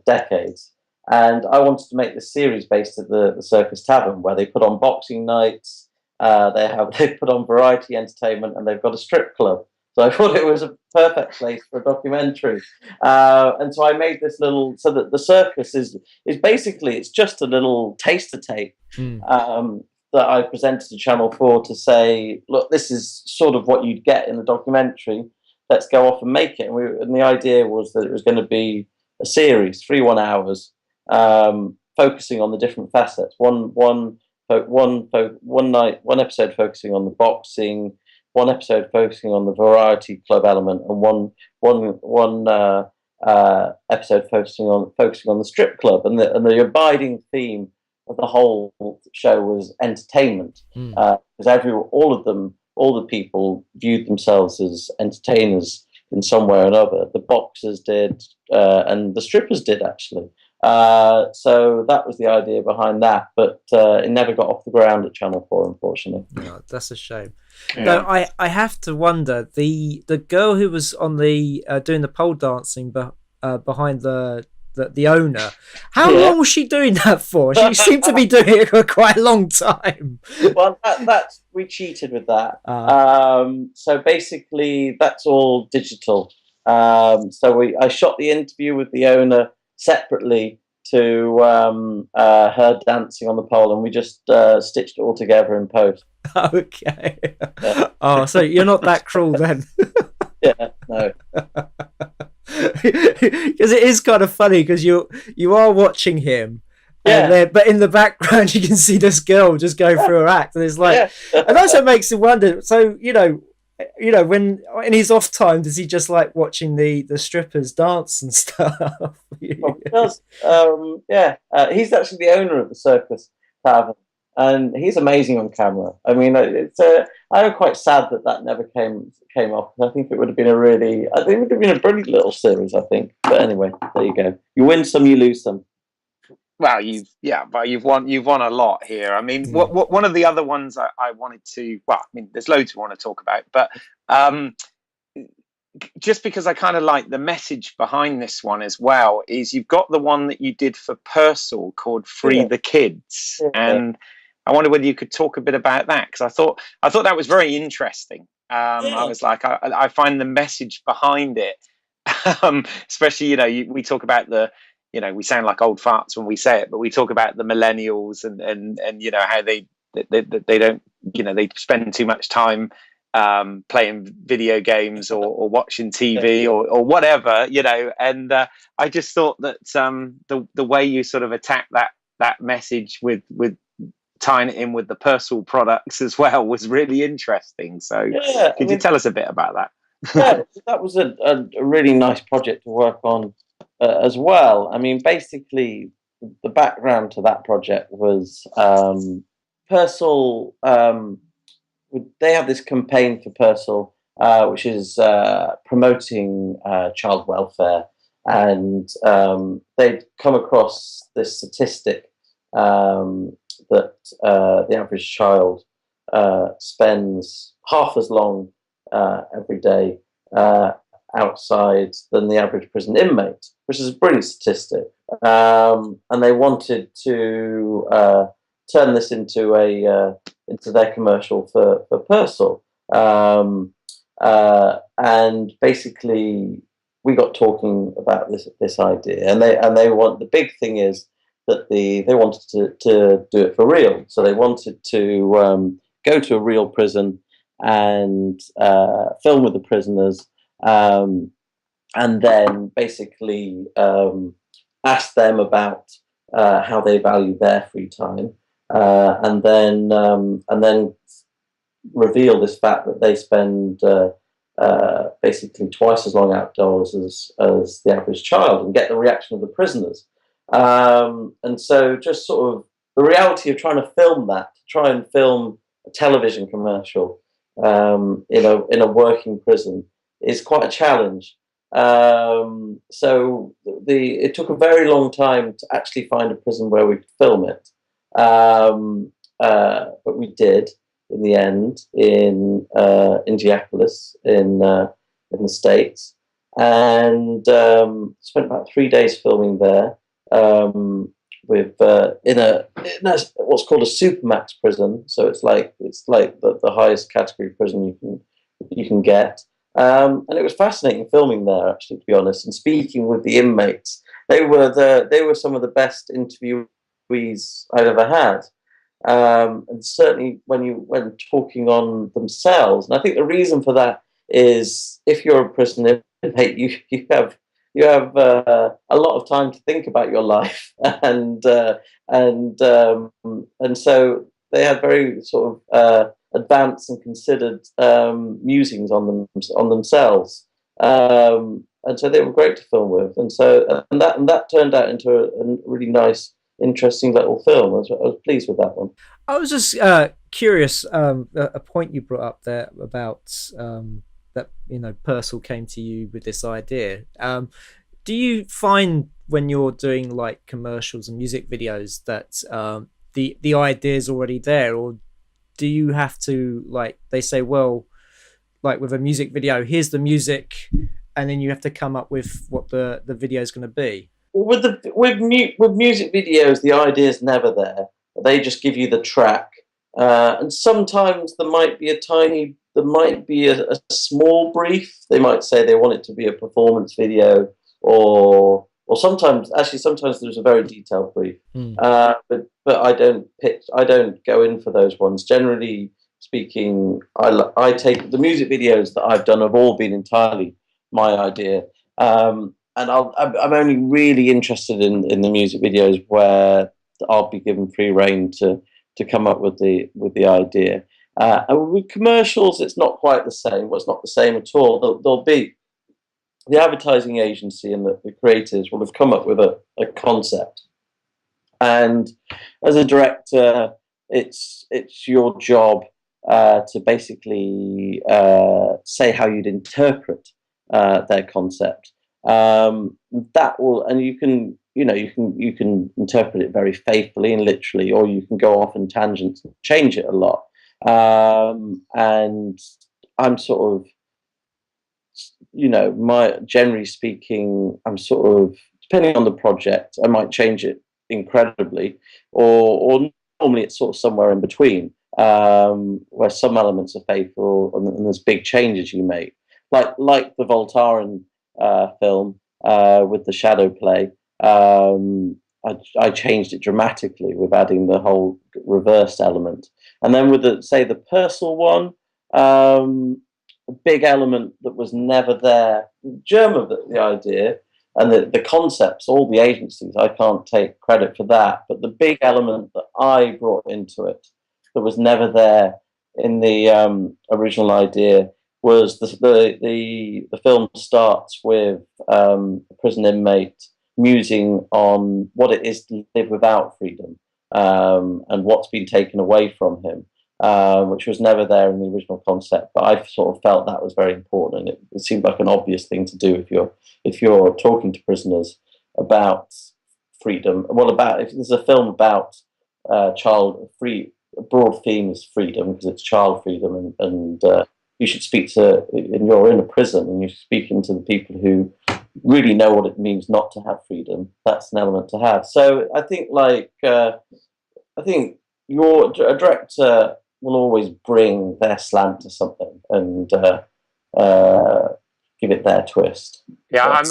decades. And I wanted to make this series based at the Circus Tavern, where they put on boxing nights, they put on variety entertainment, and they've got a strip club. So I thought it was a perfect place for a documentary. And so I made this little, so that The Circus is basically, it's just a little taster tape that I presented to Channel 4 to say, look, this is sort of what you'd get in the documentary. Let's go off and make it. And the idea was that it was going to be a series, 3 1 hours, focusing on the different facets. One episode focusing on the boxing, one episode focusing on the variety club element, and one episode focusing on the strip club. And the abiding theme of the whole show was entertainment, because all the people viewed themselves as entertainers in some way or another. The boxers did, and the strippers did, actually. So that was the idea behind that, but it never got off the ground at Channel 4, unfortunately. No, that's a shame. Yeah. No, I have to wonder, the girl who was on the doing the pole dancing behind the owner, how long was she doing that for? She seemed to be doing it for quite a long time. Well, we cheated with that. So basically, that's all digital. So I shot the interview with the owner separately to her dancing on the pole, and we just stitched it all together in post. Okay. Yeah. Oh, so you're not that cruel then. Yeah, no. Because it is kind of funny because you are watching him. Yeah. But in the background, you can see this girl just go through her act, and it's like, and also makes you wonder. So when in his off time, does he just like watching the strippers dance and stuff? Well, he does. He's actually the owner of the Circus Tavern, and he's amazing on camera. I mean, I'm quite sad that never came off. I think it would have been I think it would have been a brilliant little series. I think, but anyway, there you go. You win some, you lose some. Well, you've won a lot here. I mean, what one of the other ones I wanted to, well, I mean, there's loads we want to talk about, but just because I kind of like the message behind this one as well, is you've got the one that you did for Purcell called Free the Kids, and I wonder whether you could talk a bit about that, because I thought that was very interesting. I was like, I find the message behind it, especially, we talk about we sound like old farts when we say it, but we talk about the millennials and how they don't, they spend too much time playing video games or watching TV or whatever, and I just thought that the way you sort of attack that message with tying it in with the Purcell products as well was really interesting. So could you tell us a bit about that? Yeah, that was a really nice project to work on as well. I mean, basically, the background to that project was Purcell. They have this campaign for Purcell, which is promoting child welfare, and they'd come across this statistic that the average child spends half as long every day outside than the average prison inmate, which is a brilliant statistic. And they wanted to turn this into their commercial for Purcell. And basically, we got talking about this idea, and the big thing is that they wanted to do it for real. So they wanted to go to a real prison and film with the prisoners, and then basically ask them about how they value their free time, and then reveal this fact that they spend basically twice as long outdoors as the average child, and get the reaction of the prisoners. And so just sort of the reality of trying to film a television commercial in a working prison is quite a challenge. So it took a very long time to actually find a prison where we could film it. But we did in the end in Indianapolis in the States, and spent about 3 days filming there. With in a what's called a supermax prison, so it's like the highest category prison you can get, and it was fascinating filming there, actually, to be honest, and speaking with the inmates. They were some of the best interviewees I've ever had, and certainly when talking on themselves. And I think the reason for that is if you're a prison inmate, you have a lot of time to think about your life, and so they had very sort of advanced and considered musings on themselves, and so they were great to film with, and that turned out into a really nice, interesting little film. I was pleased with that one. I was just curious, a point you brought up there about that Purcell came to you with this idea. Do you find when you're doing like commercials and music videos that the idea is already there, or do you have to, like they say, well, like with a music video, here's the music, and then you have to come up with what the video is going to be? Well, with music videos, the idea is never there. They just give you the track, and sometimes there might be a small brief. They might say they want it to be a performance video, or sometimes there's a very detailed brief. But I don't go in for those ones. Generally speaking, I take the music videos that I've done have all been entirely my idea. And I'm only really interested in the music videos where I'll be given free rein to come up with the idea. And with commercials, it's not quite the same. Well, it's not the same at all. There'll be the advertising agency and the creators will have come up with a concept, and as a director, it's your job to basically say how you'd interpret their concept. That will, and you can interpret it very faithfully and literally, or you can go off in tangents and change it a lot. And I'm sort of, generally speaking, I'm sort of, depending on the project, I might change it incredibly, or normally it's sort of somewhere in between, where some elements are faithful and there's big changes you make, like the Voltaren film with the shadow play. I changed it dramatically with adding the whole reversed element, and then with the Purcell one, a big element that was never there, the germ of the idea and the concepts, all the agencies, I can't take credit for that, but the big element that I brought into it that was never there in the original idea was the film starts with a prison inmate musing on what it is to live without freedom, and what's been taken away from him, which was never there in the original concept. But I sort of felt that was very important, and it seemed like an obvious thing to do if you're talking to prisoners about freedom. Well, if there's a film about child free, a broad theme is freedom because it's child freedom, and you should speak to, and you're in a prison and you're speaking to the people who really know what it means not to have freedom. That's an element to have. So I think a director will always bring their slant to something and give it their twist. Yeah,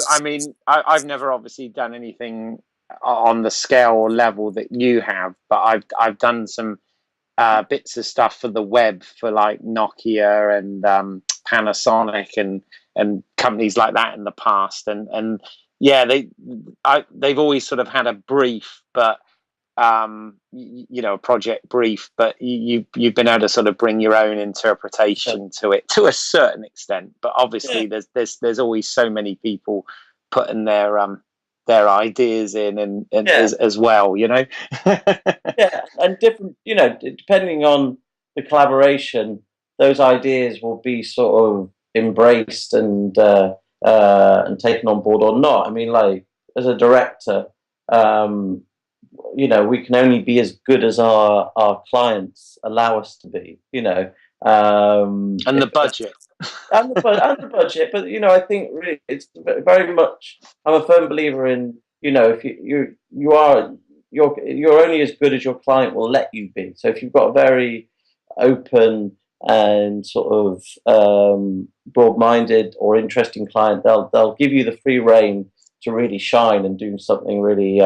I've never obviously done anything on the scale or level that you have, but I've done some bits of stuff for the web for like Nokia and Panasonic and companies like that in the past, and yeah, they've always sort of had a brief, but a project brief, but you've been able to sort of bring your own interpretation to it to a certain extent. But obviously, there's always so many people putting their ideas in and as well, Yeah, and different, depending on the collaboration, those ideas will be sort of embraced and taken on board or not. I mean, like as a director, we can only be as good as our clients allow us to be, and the budget. and the budget. But I think really it's very much. I'm a firm believer in if you're only as good as your client will let you be. So if you've got a very open and sort of broad-minded or interesting client, they'll give you the free rein to really shine and do something really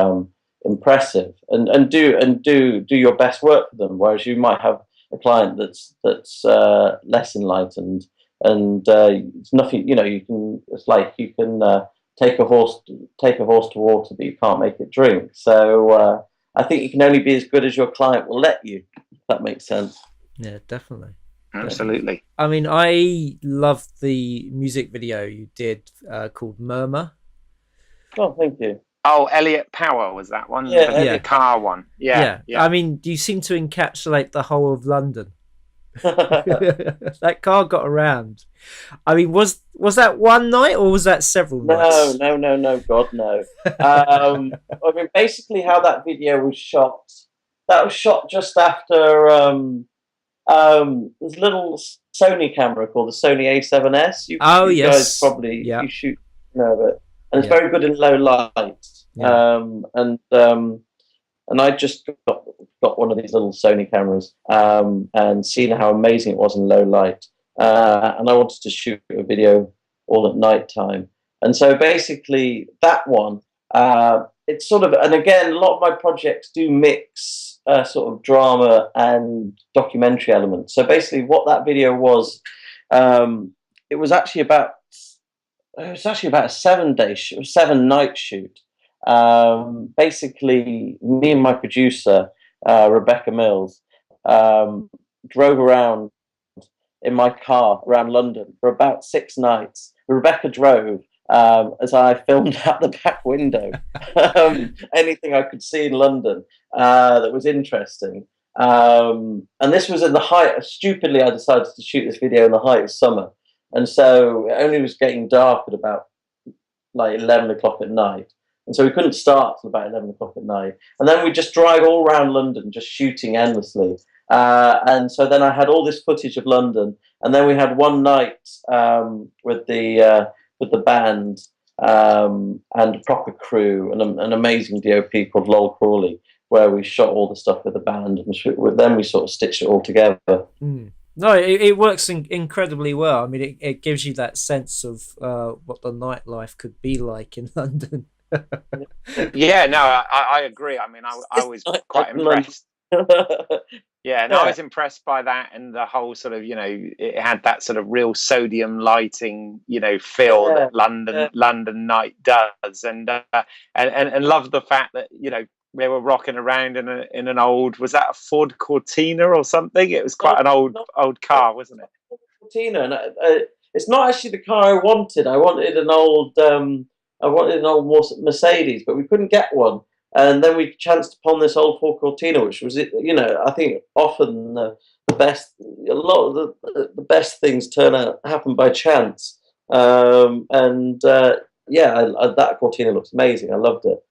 impressive and do your best work for them. Whereas you might have a client that's less enlightened, and it's nothing. It's like you can take a horse to water, but you can't make it drink. So I think you can only be as good as your client will let you. If that makes sense. Yeah, definitely. Absolutely. I mean, I love the music video you did called Murmur. Oh, thank you. Oh, Elliot Power was that one? Yeah, the car one. Yeah. I mean, you seem to encapsulate the whole of London. That car got around. I mean, was that one night or was that several nights? No, God, no. I mean, basically how that video was shot, just after there's a little Sony camera called the Sony A7S. You guys probably you shoot of it, and it's very good in low light. And I just got one of these little Sony cameras and seen how amazing it was in low light. And I wanted to shoot a video all at night time. And so basically that one, it's sort of, and again, a lot of my projects do mix sort of drama and documentary elements. So basically what that video was, it was actually about it was actually about a 7-night shoot. Basically, me and my producer, Rebecca Mills, drove around in my car around London for about 6 nights. Rebecca drove as I filmed out the back window anything I could see in London that was interesting. And this was in the height. Stupidly, I decided to shoot this video in the height of summer, and so it only was getting dark at about like 11 o'clock at night. And so we couldn't start till about 11 o'clock at night. And then we just drive all around London, just shooting endlessly. And so then I had all this footage of London. And then we had one night with the band and a proper crew and an amazing DOP called Lol Crawley, where we shot all the stuff with the band. And then we sort of stitched it all together. Mm. No, it works incredibly well. I mean, it gives you that sense of what the nightlife could be like in London. Yeah, no, I agree. I mean, I was quite impressed. Yeah, and I was impressed by that, and the whole sort of, it had that sort of real sodium lighting, feel that London night does, and love the fact that they were rocking around in an old, was that a Ford Cortina or something? It was quite an old car, wasn't it? Cortina, and it's not actually the car I wanted. I wanted an old Mercedes, but we couldn't get one. And then we chanced upon this old Ford Cortina, which was, I think often the best. A lot of the best things happen by chance. That Cortina looks amazing. I loved it.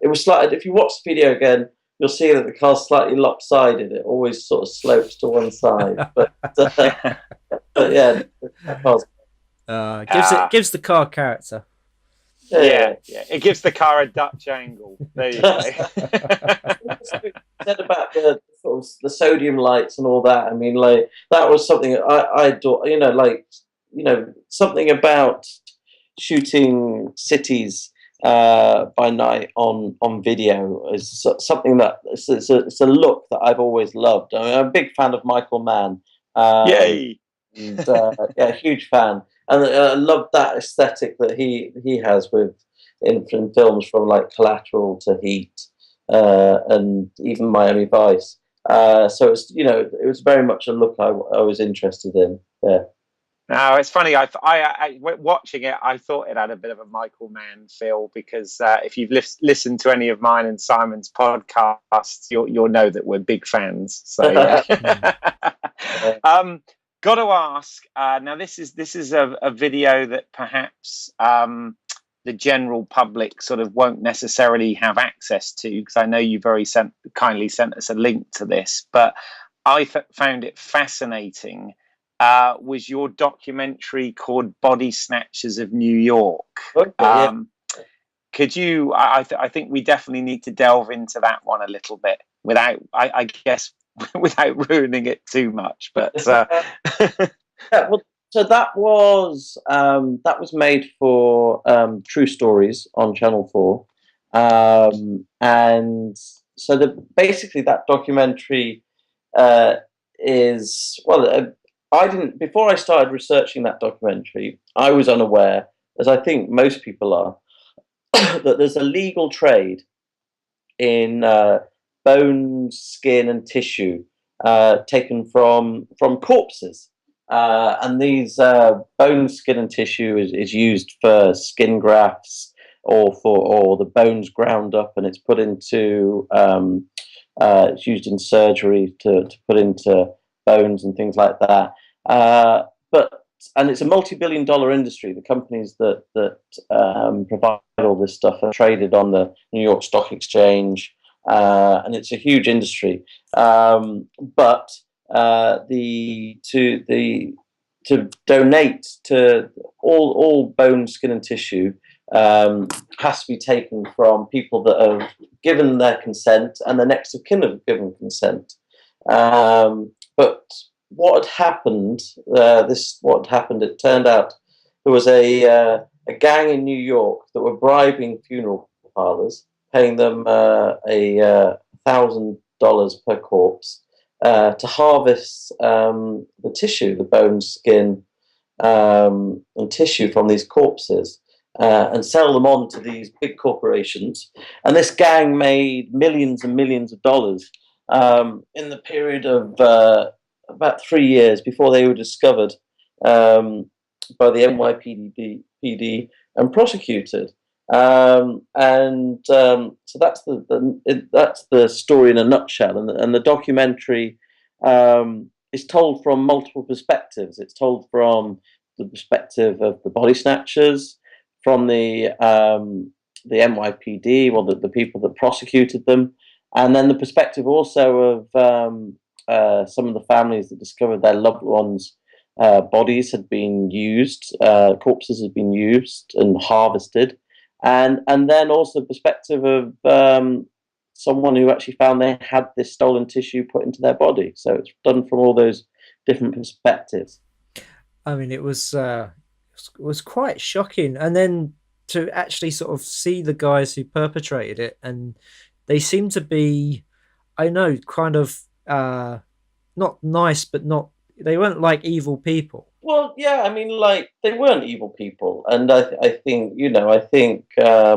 It was slightly. If you watch the video again, you'll see that the car's slightly lopsided. It always sort of slopes to one side. But yeah, the car's gives the car character. Yeah. It gives the car a Dutch angle. There you go. Said about the sort of the sodium lights and all that. I mean, like that was something I adore. Something about shooting cities by night on video is something that it's a look that I've always loved. I mean, I'm a big fan of Michael Mann. Yay! And, huge fan. And I love that aesthetic that he has in films, from like Collateral to Heat and even Miami Vice. So it was very much a look I was interested in. Yeah. No, it's funny. I watching it, I thought it had a bit of a Michael Mann feel, because if you've listened to any of mine and Simon's podcasts, you'll know that we're big fans. So yeah. Got to ask. Now, this is a video that perhaps the general public sort of won't necessarily have access to, because I know you very kindly sent us a link to this, but I found it fascinating. Was your documentary called Body Snatchers of New York? Okay, could you? I think we definitely need to delve into that one a little bit without, I guess, without ruining it too much. But so that was made for True Stories on Channel 4, and so basically that documentary is I didn't, before I started researching that documentary, I was unaware, as I think most people are, that there's a legal trade in bone, skin, and tissue taken from corpses. And these bone, skin, and tissue is used for skin grafts, or the bones ground up, and it's put into it's used in surgery to put into bones and things like that. And it's a multi-billion-dollar industry. The companies that provide all this stuff are traded on the New York Stock Exchange, and it's a huge industry. But to donate to all bone, skin, and tissue has to be taken from people that have given their consent and the next of kin have given consent. But what had happened? It turned out there was a gang in New York that were bribing funeral parlors, paying them $1,000 per corpse to harvest the tissue, the bone, skin, and tissue from these corpses and sell them on to these big corporations. And this gang made millions and millions of dollars in the period of about 3 years before they were discovered by the NYPD and prosecuted. So that's that's the story in a nutshell. And the documentary is told from multiple perspectives. It's told from the perspective of the body snatchers, from the NYPD, well, the people that prosecuted them, and then the perspective also of some of the families that discovered their loved ones' bodies had been used, corpses had been used and harvested, and then also the perspective of someone who actually found they had this stolen tissue put into their body. So it's done from all those different perspectives. I mean, it was quite shocking, and then to actually sort of see the guys who perpetrated it, and they seem to be, I know, kind of not nice, but they weren't like evil people. Well, yeah, I mean, like, they weren't evil people, and I think, I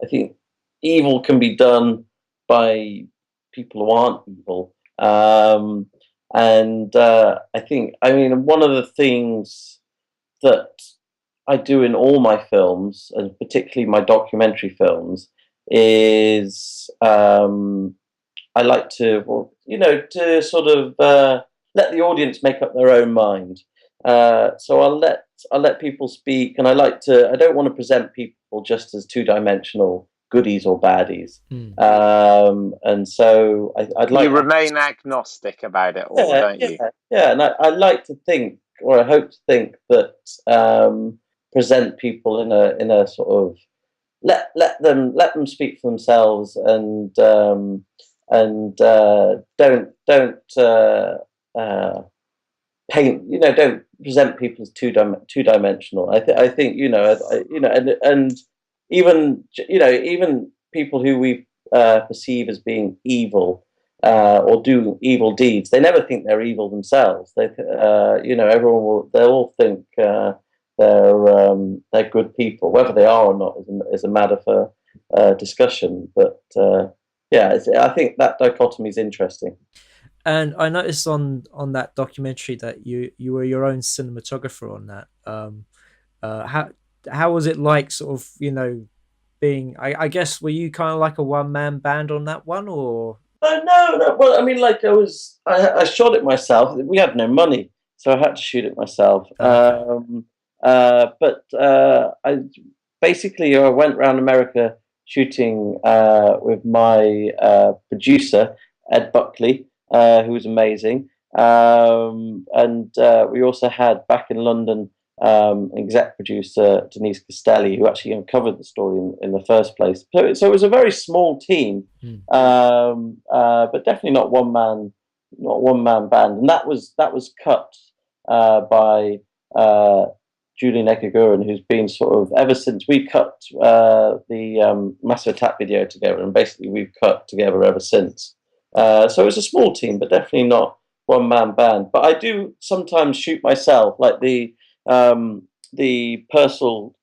think evil can be done by people who aren't evil. I think, I mean, one of the things that I do in all my films, and particularly my documentary films, is I like to, well, to sort of let the audience make up their own mind. So I'll let people speak, and I don't want to present people just as two-dimensional goodies or baddies. And so I'd like you remain agnostic about it all, don't you? Yeah, and I like to think, or I hope to think, that present people in a sort of let them speak for themselves, and don't paint, don't present people as two-dimensional. I think and even people who we perceive as being evil or do evil deeds, they never think they're evil themselves. They'll all think they're good people. Whether they are or not is a matter for discussion. But I think that dichotomy is interesting. And I noticed on that documentary that you were your own cinematographer on that. How was it like, sort of, being? I guess, were you kind of like a one-man band on that one, or? No. Well, I mean, like, I shot it myself. We had no money, so I had to shoot it myself. Okay. But I went around America shooting with my producer, Ed Buckley, who was amazing. And we also had, back in London, exec producer Denise Castelli, who actually uncovered the story in the first place. So it was a very small team, but definitely not one man band. And that was cut by Julian Ekeguren, who's been sort of, ever since we cut the Massive Attack video together, and basically we've cut together ever since. So it's a small team, but definitely not one-man band. But I do sometimes shoot myself, like the Purcell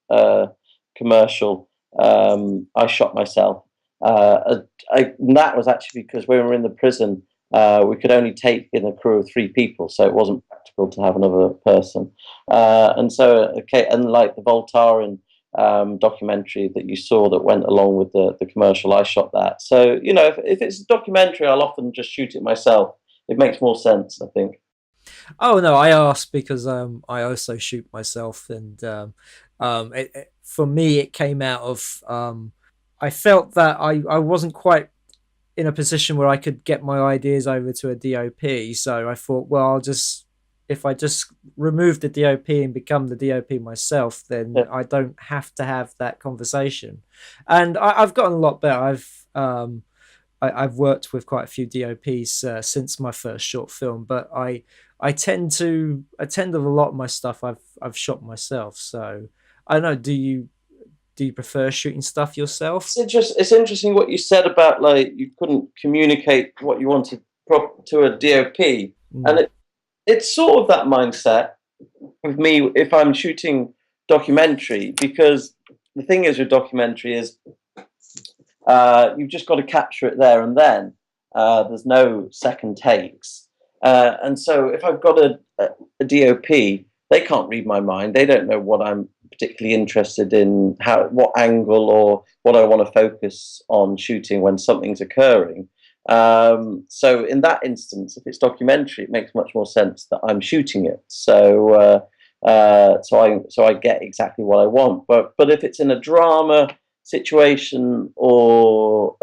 commercial. I shot myself. That was actually because when we were in the prison, we could only take in a crew of 3 people, so it wasn't practical to have another person. And like the Voltaren documentary that you saw that went along with the commercial, I shot that. So if it's a documentary, I'll often just shoot it myself. It makes more sense, I think. Oh no, I asked because I also shoot myself, and for me it came out of I felt that I wasn't quite in a position where I could get my ideas over to a DOP, so I thought, well, if I just remove the DOP and become the DOP myself, then I don't have to have that conversation. And I've gotten a lot better. I've worked with quite a few DOPs since my first short film, but I tend to a lot of my stuff I've shot myself. So I don't know. Do you prefer shooting stuff yourself? It's interesting what you said about, like, you couldn't communicate what you wanted to a DOP, and it's sort of that mindset, with me if I'm shooting documentary, because the thing is with documentary is you've just got to capture it there and then. There's no second takes. And so if I've got a DOP, they can't read my mind. They don't know what I'm particularly interested in, what angle or what I want to focus on shooting when something's occurring. So in that instance, if it's documentary, it makes much more sense that I'm shooting it. So I get exactly what I want. But if it's in a drama situation or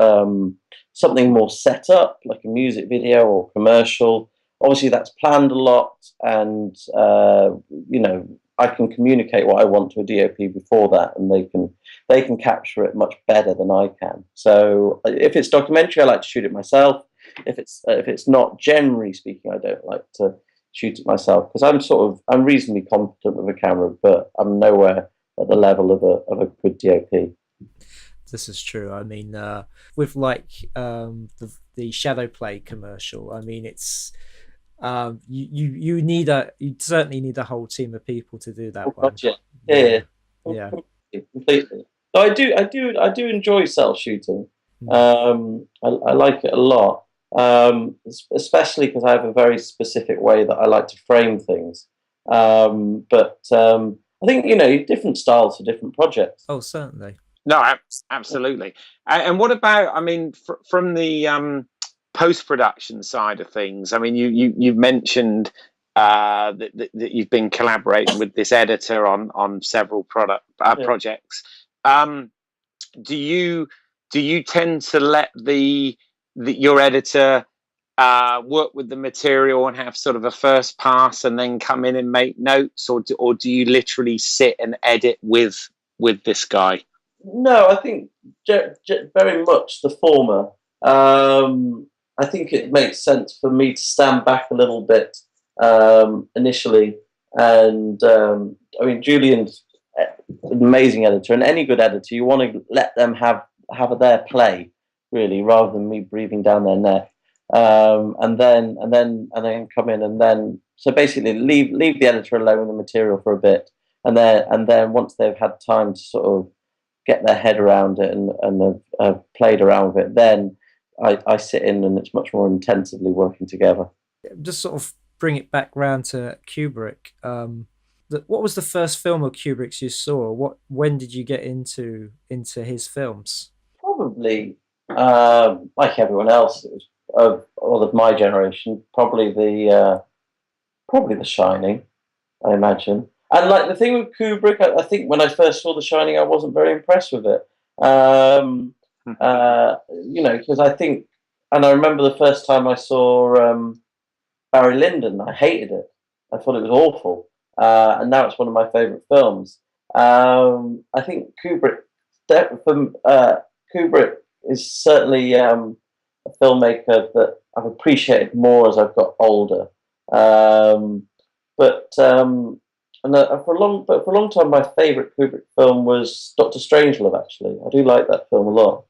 something more set up, like a music video or commercial, obviously that's planned a lot, and I can communicate what I want to a DOP before that, and they can capture it much better than I can. So if it's documentary, I like to shoot it myself. If it's not, generally speaking, I don't like to shoot it myself, because I'm reasonably competent with a camera, but I'm nowhere at the level of a good DOP. This is true. I mean, with like the shadow play commercial, I mean, it's you certainly need a whole team of people to do that one. Yeah. Completely. So I do enjoy self shooting. I like it a lot, especially because I have a very specific way that I like to frame things. But I think different styles for different projects. Oh, certainly. No, absolutely. And what about, I mean, from the post-production side of things? I mean, you mentioned that you've been collaborating with this editor on several projects. Do you tend to let your editor work with the material and have sort of a first pass and then come in and make notes, or do you literally sit and edit with this guy? No, I think very much the former. I think it makes sense for me to stand back a little bit initially, and I mean, Julian's an amazing editor, and any good editor, you want to let them have their play, really, rather than me breathing down their neck, and then come in, and then so basically leave the editor alone with the material for a bit, and then once they've had time to sort of get their head around it and have played around with it, then I sit in, and it's much more intensively working together. Just sort of bring it back round to Kubrick. What was the first film of Kubrick's you saw? When did you get into his films? Probably, like everyone else, it was all of my generation. Probably the Shining, I imagine. And like the thing with Kubrick, I think when I first saw The Shining, I wasn't very impressed with it. Because I think, and I remember the first time I saw Barry Lyndon, I hated it. I thought it was awful. And now it's one of my favourite films. I think Kubrick is certainly a filmmaker that I've appreciated more as I've got older. For a long time, my favourite Kubrick film was Dr. Strangelove. Actually, I do like that film a lot.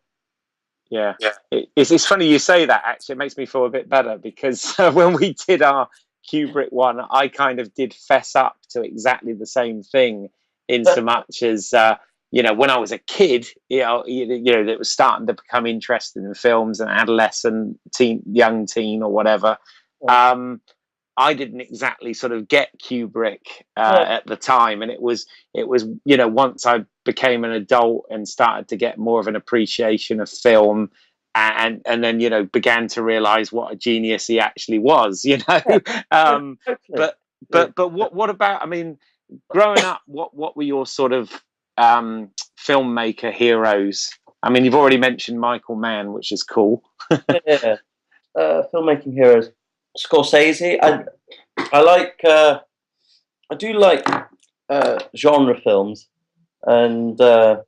Yeah. It's funny you say that. Actually, it makes me feel a bit better, because when we did our Kubrick one, I kind of did fess up to exactly the same thing, in so much as when I was a kid, that was starting to become interested in films, and adolescent, young teen, or whatever. I didn't exactly sort of get Kubrick at the time, and it was once I became an adult and started to get more of an appreciation of film, and then began to realize what a genius he actually was. But what about, I mean, growing up, what were your sort of filmmaker heroes? I mean, you've already mentioned Michael Mann, which is cool. Filmmaking heroes. Scorsese. I do like genre films, and I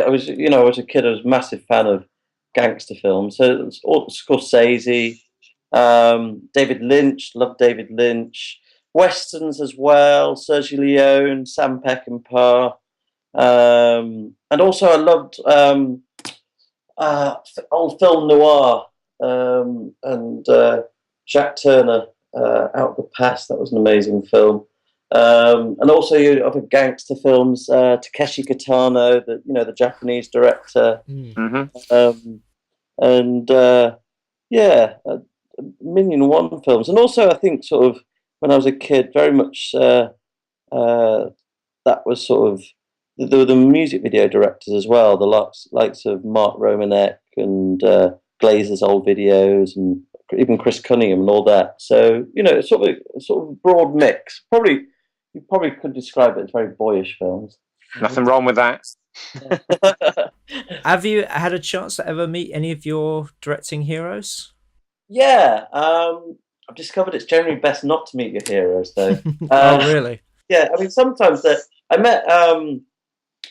was a kid, I was a massive fan of gangster films. So Scorsese, David Lynch, loved David Lynch, westerns as well, Sergio Leone, Sam Peckinpah, and also I loved old film noir, and Jack Turner, Out of the Past. That was an amazing film. And also other gangster films, Takeshi Kitano, the Japanese director, and a million and one films. And also, I think, sort of, when I was a kid, very much that was sort of the music video directors as well, the likes of Mark Romanek and Glazer's old videos, and even Chris Cunningham and all that. So it's sort of a broad mix. You probably could describe it as very boyish films. Nothing wrong with that. Have you had a chance to ever meet any of your directing heroes? Yeah, I've discovered it's generally best not to meet your heroes, though. Oh, really? Yeah, I mean, sometimes I met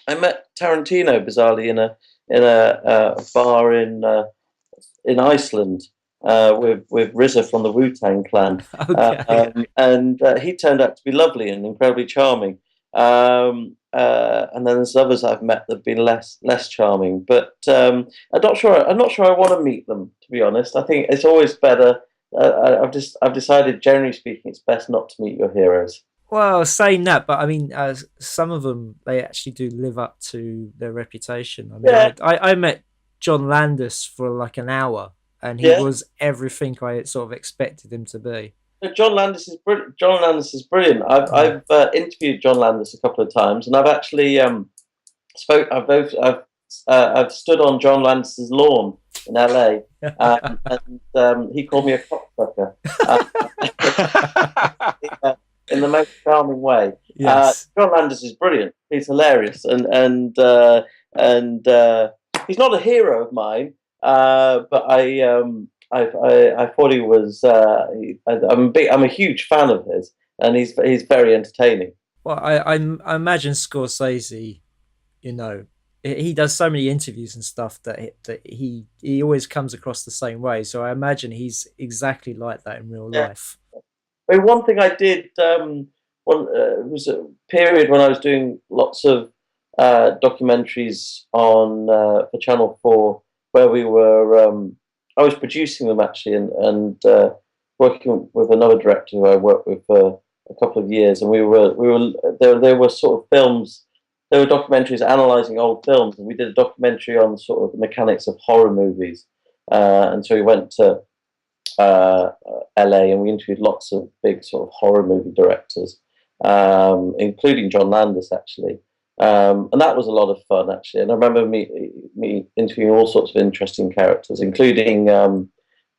Tarantino bizarrely in a bar in Iceland with RZA from the Wu-Tang Clan, Okay. and he turned out to be lovely and incredibly charming. And then there's others I've met that've been less charming, but I'm not sure I want to meet them, to be honest. I think it's always better. I've decided, generally speaking, it's best not to meet your heroes. Well, saying that, but I mean, some of them, they actually do live up to their reputation. I mean, I met John Landis for like an hour, and he was everything I sort of expected him to be. John Landis is brilliant. I've interviewed John Landis a couple of times, and I've actually I've stood on John Landis's lawn in LA, and he called me a cocksucker in the most charming way. Yes. John Landis is brilliant. He's hilarious, and he's not a hero of mine, but I thought he was. I'm a huge fan of his, and he's very entertaining. Well, I imagine Scorsese, he does so many interviews and stuff that he always comes across the same way. So I imagine he's exactly like that in real life. I mean, one thing I did was a period when I was doing lots of documentaries on for Channel 4, where we were. I was producing them actually, and working with another director who I worked with for a couple of years, and there were sort of films. There were documentaries analysing old films, and we did a documentary on sort of the mechanics of horror movies. And so we went to LA, and we interviewed lots of big sort of horror movie directors, including John Landis actually. And that was a lot of fun actually. And I remember me interviewing all sorts of interesting characters, including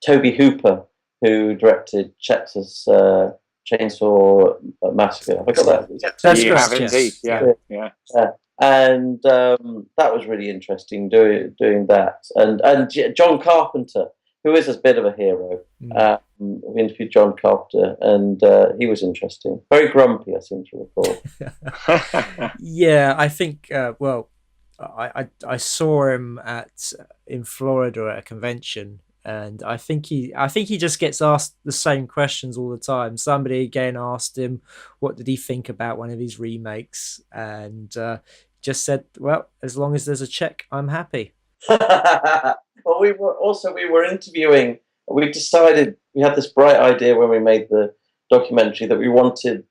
Toby Hooper, who directed Texas Chainsaw Massacre. Have I got that? That's you have indeed. Yeah. And that was really interesting doing that. And John Carpenter, who is a bit of a hero. We interviewed John Carpenter, and he was interesting. Very grumpy, I seem to recall. Yeah, I think. Well, I saw him in Florida at a convention, and I think he just gets asked the same questions all the time. Somebody again asked him what did he think about one of his remakes, and just said, "Well, as long as there's a check, I'm happy." Well, we were interviewing. We decided, we had this bright idea when we made the documentary that we wanted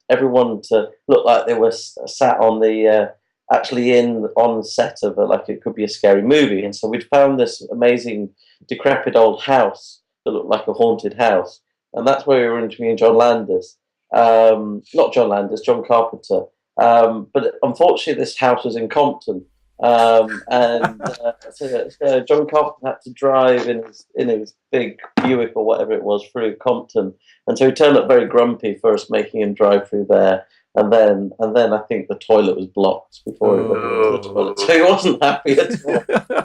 everyone to look like they were sat on the on the set of it could be a scary movie. And so we'd found this amazing decrepit old house that looked like a haunted house, and that's where we were interviewing John Landis. Not John Landis, John Carpenter. But unfortunately, this house was in Compton. So John Carpenter had to drive in his big Buick or whatever it was through Compton, and so he turned up very grumpy first, making him drive through there, and then I think the toilet was blocked before he went into the toilet, so he wasn't happy at all.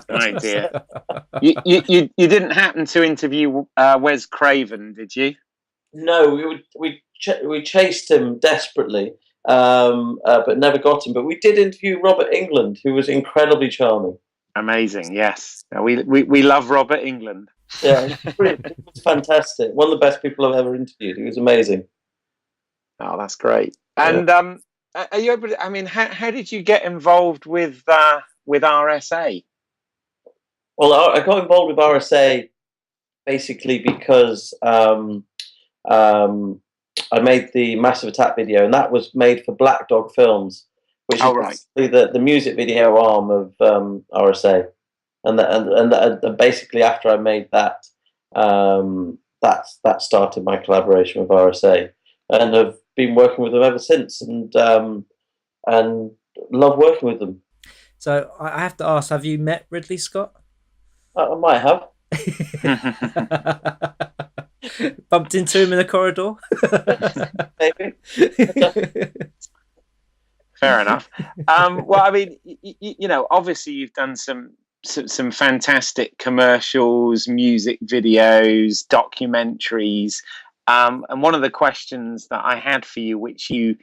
Oh dear. You didn't happen to interview Wes Craven, did you? No, we chased him desperately. But never got him. But we did interview Robert Englund, who was incredibly charming. Amazing, yes. We love Robert Englund. Yeah, he was fantastic. One of the best people I've ever interviewed. He was amazing. Oh, that's great. And are you able to, I mean, how did you get involved with RSA? Well, I got involved with RSA basically because I made the Massive Attack video, and that was made for Black Dog Films, which is basically the music video arm of RSA. And basically, after I made that, that started my collaboration with RSA, and I've been working with them ever since, and love working with them. So I have to ask, have you met Ridley Scott? I might have. Bumped into him in the corridor? Maybe. Fair enough. Well, I mean, you know, obviously you've done some fantastic commercials, music videos, documentaries. And one of the questions that I had for you, which you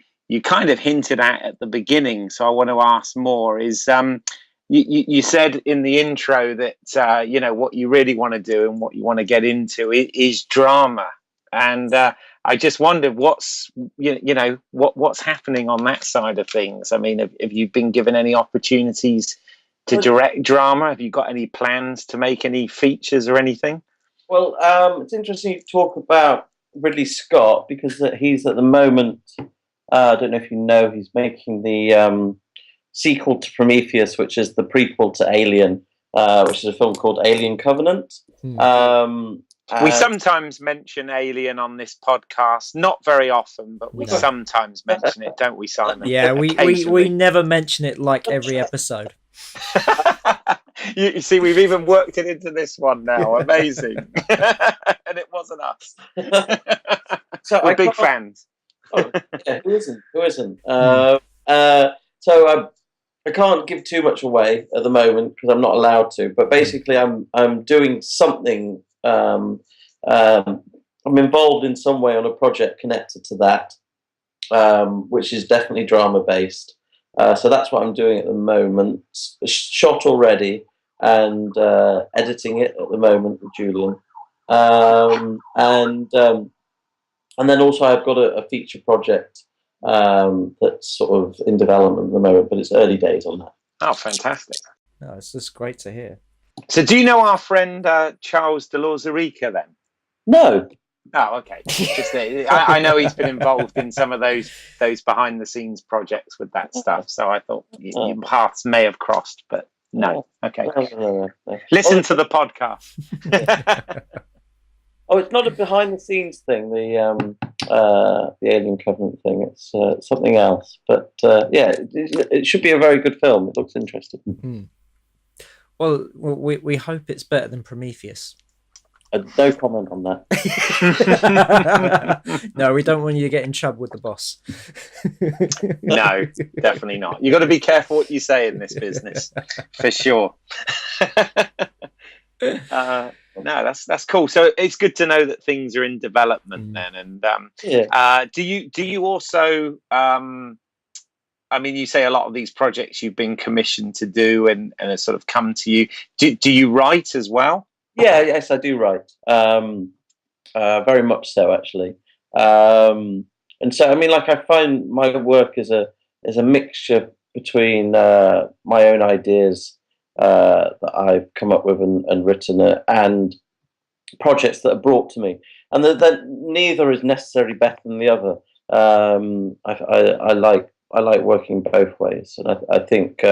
kind of hinted at the beginning, so I want to ask more, is you said in the intro that you know, what you really want to do and what you want to get into is drama. And I just wondered what's happening on that side of things. I mean, have you been given any opportunities to direct drama? Have you got any plans to make any features or anything? Well, it's interesting you talk about Ridley Scott, because he's at the moment, I don't know if you know, he's making the sequel to Prometheus, which is the prequel to Alien, which is a film called Alien Covenant. We sometimes mention Alien on this podcast, not very often, but we sometimes mention it, don't we, Simon? Yeah, we never mention it like every episode. You see, we've even worked it into this one now. Amazing. And it wasn't us. So we're big fans. Oh, yeah, who isn't? So I can't give too much away at the moment because I'm not allowed to. But basically, I'm doing something. I'm involved in some way on a project connected to that, which is definitely drama based. So that's what I'm doing at the moment. It's shot already and editing it at the moment with Julian. And then also I've got a feature project that's sort of in development at the moment, but it's early days on that. Oh, fantastic. No, it's just great to hear. So do you know our friend Charles de Lauzerica then? No. Oh, okay. I know he's been involved in some of those behind the scenes projects with that stuff. So I thought your paths may have crossed, but no. Okay. No. Listen to the podcast. Oh, it's not a behind the scenes thing. The Alien Covenant thing. It's something else. But yeah, it should be a very good film. It looks interesting. Mm-hmm. Well, we hope it's better than Prometheus. No comment on that. No, we don't want you to get in trouble with the boss. No, definitely not. You've got to be careful what you say in this business, for sure. No, that's cool. So it's good to know that things are in development then. And do you also? I mean, you say a lot of these projects you've been commissioned to do and have sort of come to you. Do you write as well? Yes, I do write. Very much so, actually. And so, I mean, like, I find my work is a mixture between my own ideas that I've come up with and written, and projects that are brought to me, and that neither is necessarily better than the other. I like working both ways, and I think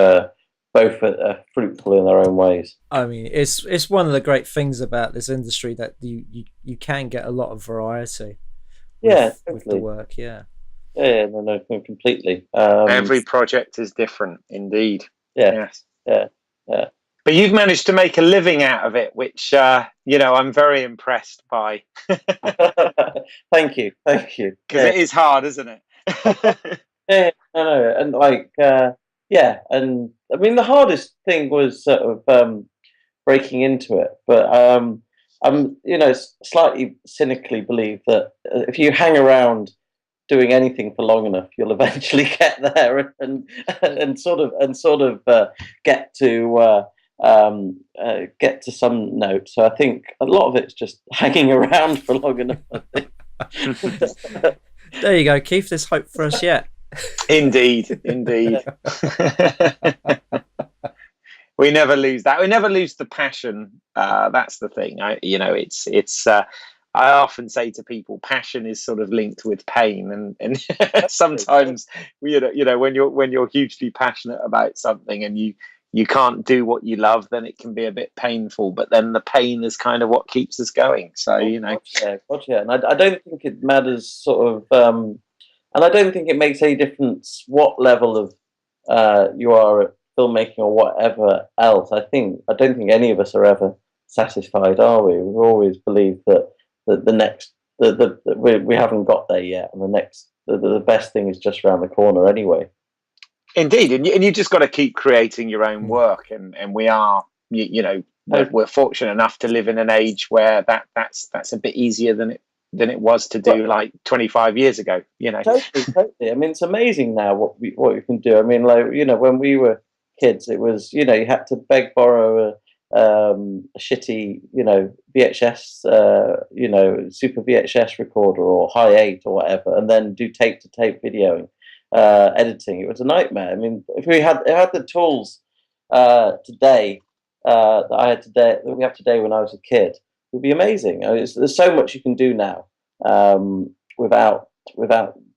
both are fruitful in their own ways. I mean, it's one of the great things about this industry that you can get a lot of variety. With the work, no, completely. Every project is different, indeed. Yeah. But you've managed to make a living out of it, which I'm very impressed by. Thank you. Because it is hard, isn't it? Yeah, I know, and and I mean the hardest thing was sort of breaking into it, but I'm slightly cynically believe that if you hang around doing anything for long enough, you'll eventually get there and sort of get to some note. So I think a lot of it's just hanging around for long enough, I think. There you go, Keith. There's hope for us yet. Indeed. We never lose that. We never lose the passion. That's the thing. I often say to people, passion is sort of linked with pain, and sometimes when you're hugely passionate about something and you can't do what you love, then it can be a bit painful. But then the pain is kind of what keeps us going. So gotcha. And I don't think it matters and I don't think it makes any difference what level of you are at filmmaking or whatever else. I don't think any of us are ever satisfied, are we? We've always believed that we haven't got there yet, and the best thing is just around the corner anyway. Indeed, and you just got to keep creating your own work, and we are, we're fortunate enough to live in an age where that's a bit easier than it was to do like 25 years ago. Totally. I mean, it's amazing now what we can do. I mean, like, when we were kids, it was, you had to borrow a shitty, VHS, super VHS recorder or High 8 or whatever, and then do tape to tape videoing, editing. It was a nightmare. I mean, if we had the tools today that we have today when I was a kid, it would be amazing. I mean, there's so much you can do now without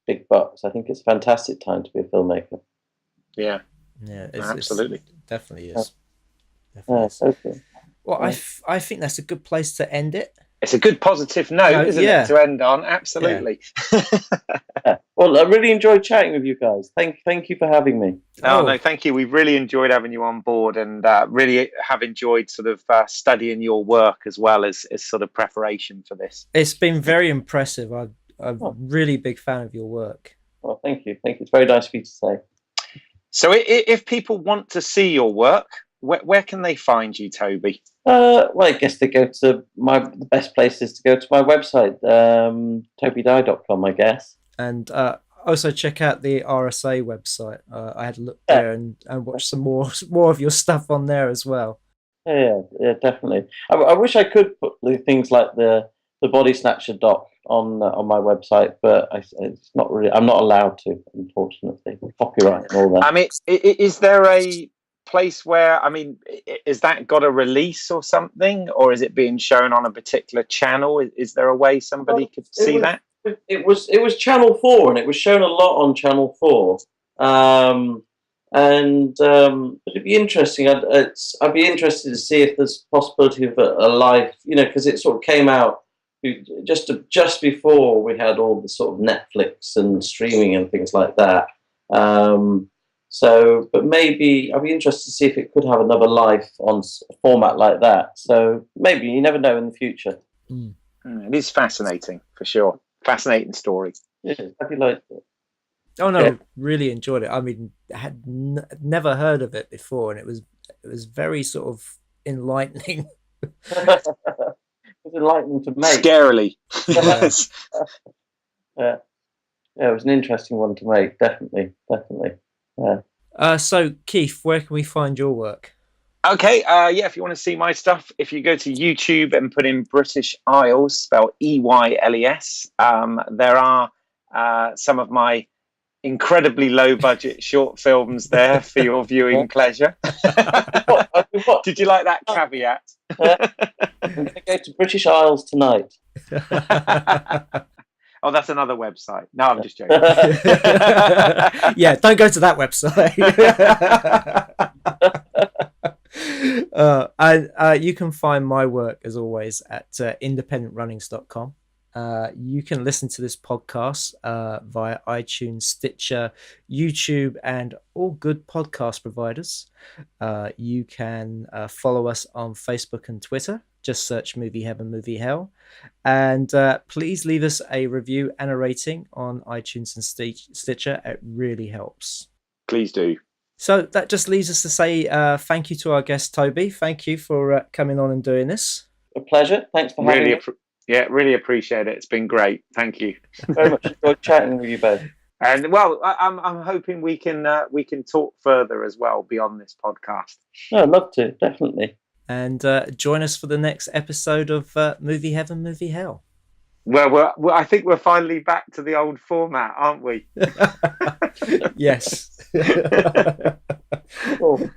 big bucks. I think it's a fantastic time to be a filmmaker. Yeah, absolutely, definitely is. Okay. Well, I think that's a good place to end it. It's a good positive note, isn't it, to end on? Absolutely. Yeah. Well, I really enjoyed chatting with you guys. Thank you for having me. No, thank you. We've really enjoyed having you on board, and really have enjoyed sort of studying your work as well as sort of preparation for this. It's been very impressive. I'm a really big fan of your work. Well, thank you. It's very nice of you to say. So if people want to see your work, where can they find you, Toby? Well, I guess they go to the best place is to go to my website, tobydye.com, I guess. And also check out the RSA website. I had a look there and watched some more of your stuff on there as well. Yeah, definitely. I wish I could put things like the Body Snatcher doc on my website, but it's not really. I'm not allowed to, unfortunately. Copyright and all that. I mean, is there a place where, is that got a release or something, or is it being shown on a particular channel? Is there a way somebody could see that? It was Channel 4, and it was shown a lot on Channel 4. It'd be interesting. I'd be interested to see if there's a possibility of a live, because it sort of came out just before we had all the sort of Netflix and streaming and things like that. But maybe I'd be interested to see if it could have another life on a format like that. So maybe, you never know in the future. It is fascinating, for sure. Fascinating story. Yeah, have you liked it? Oh no, really enjoyed it. I mean, I had never heard of it before, and it was very sort of enlightening. It was enlightening to make. Scarily. Yes. Yeah, it was an interesting one to make. Definitely. Yeah. So Keith, where can we find your work? Okay, if you want to see my stuff, if you go to YouTube and put in British Eyles, spelled Eyles, there are some of my incredibly low budget short films there for your viewing pleasure. Did you like that caveat? I'm going to go to British Isles tonight. Oh, that's another website. No, I'm just joking. Yeah, don't go to that website. You can find my work, as always, at independentrunnings.com. You can listen to this podcast via iTunes, Stitcher, YouTube, and all good podcast providers. You can follow us on Facebook and Twitter. Just search Movie Heaven, Movie Hell. And please leave us a review and a rating on iTunes and Stitcher. It really helps. Please do. So that just leaves us to say thank you to our guest, Toby. Thank you for coming on and doing this. A pleasure. Thanks for having me. Really appreciate it. It's been great. Thank you. Very much enjoyed chatting with you both. And well, I'm hoping we can talk further as well beyond this podcast. No, I'd love to, definitely. And join us for the next episode of Movie Heaven, Movie Hell. Well, I think we're finally back to the old format, aren't we? Yes. Cool.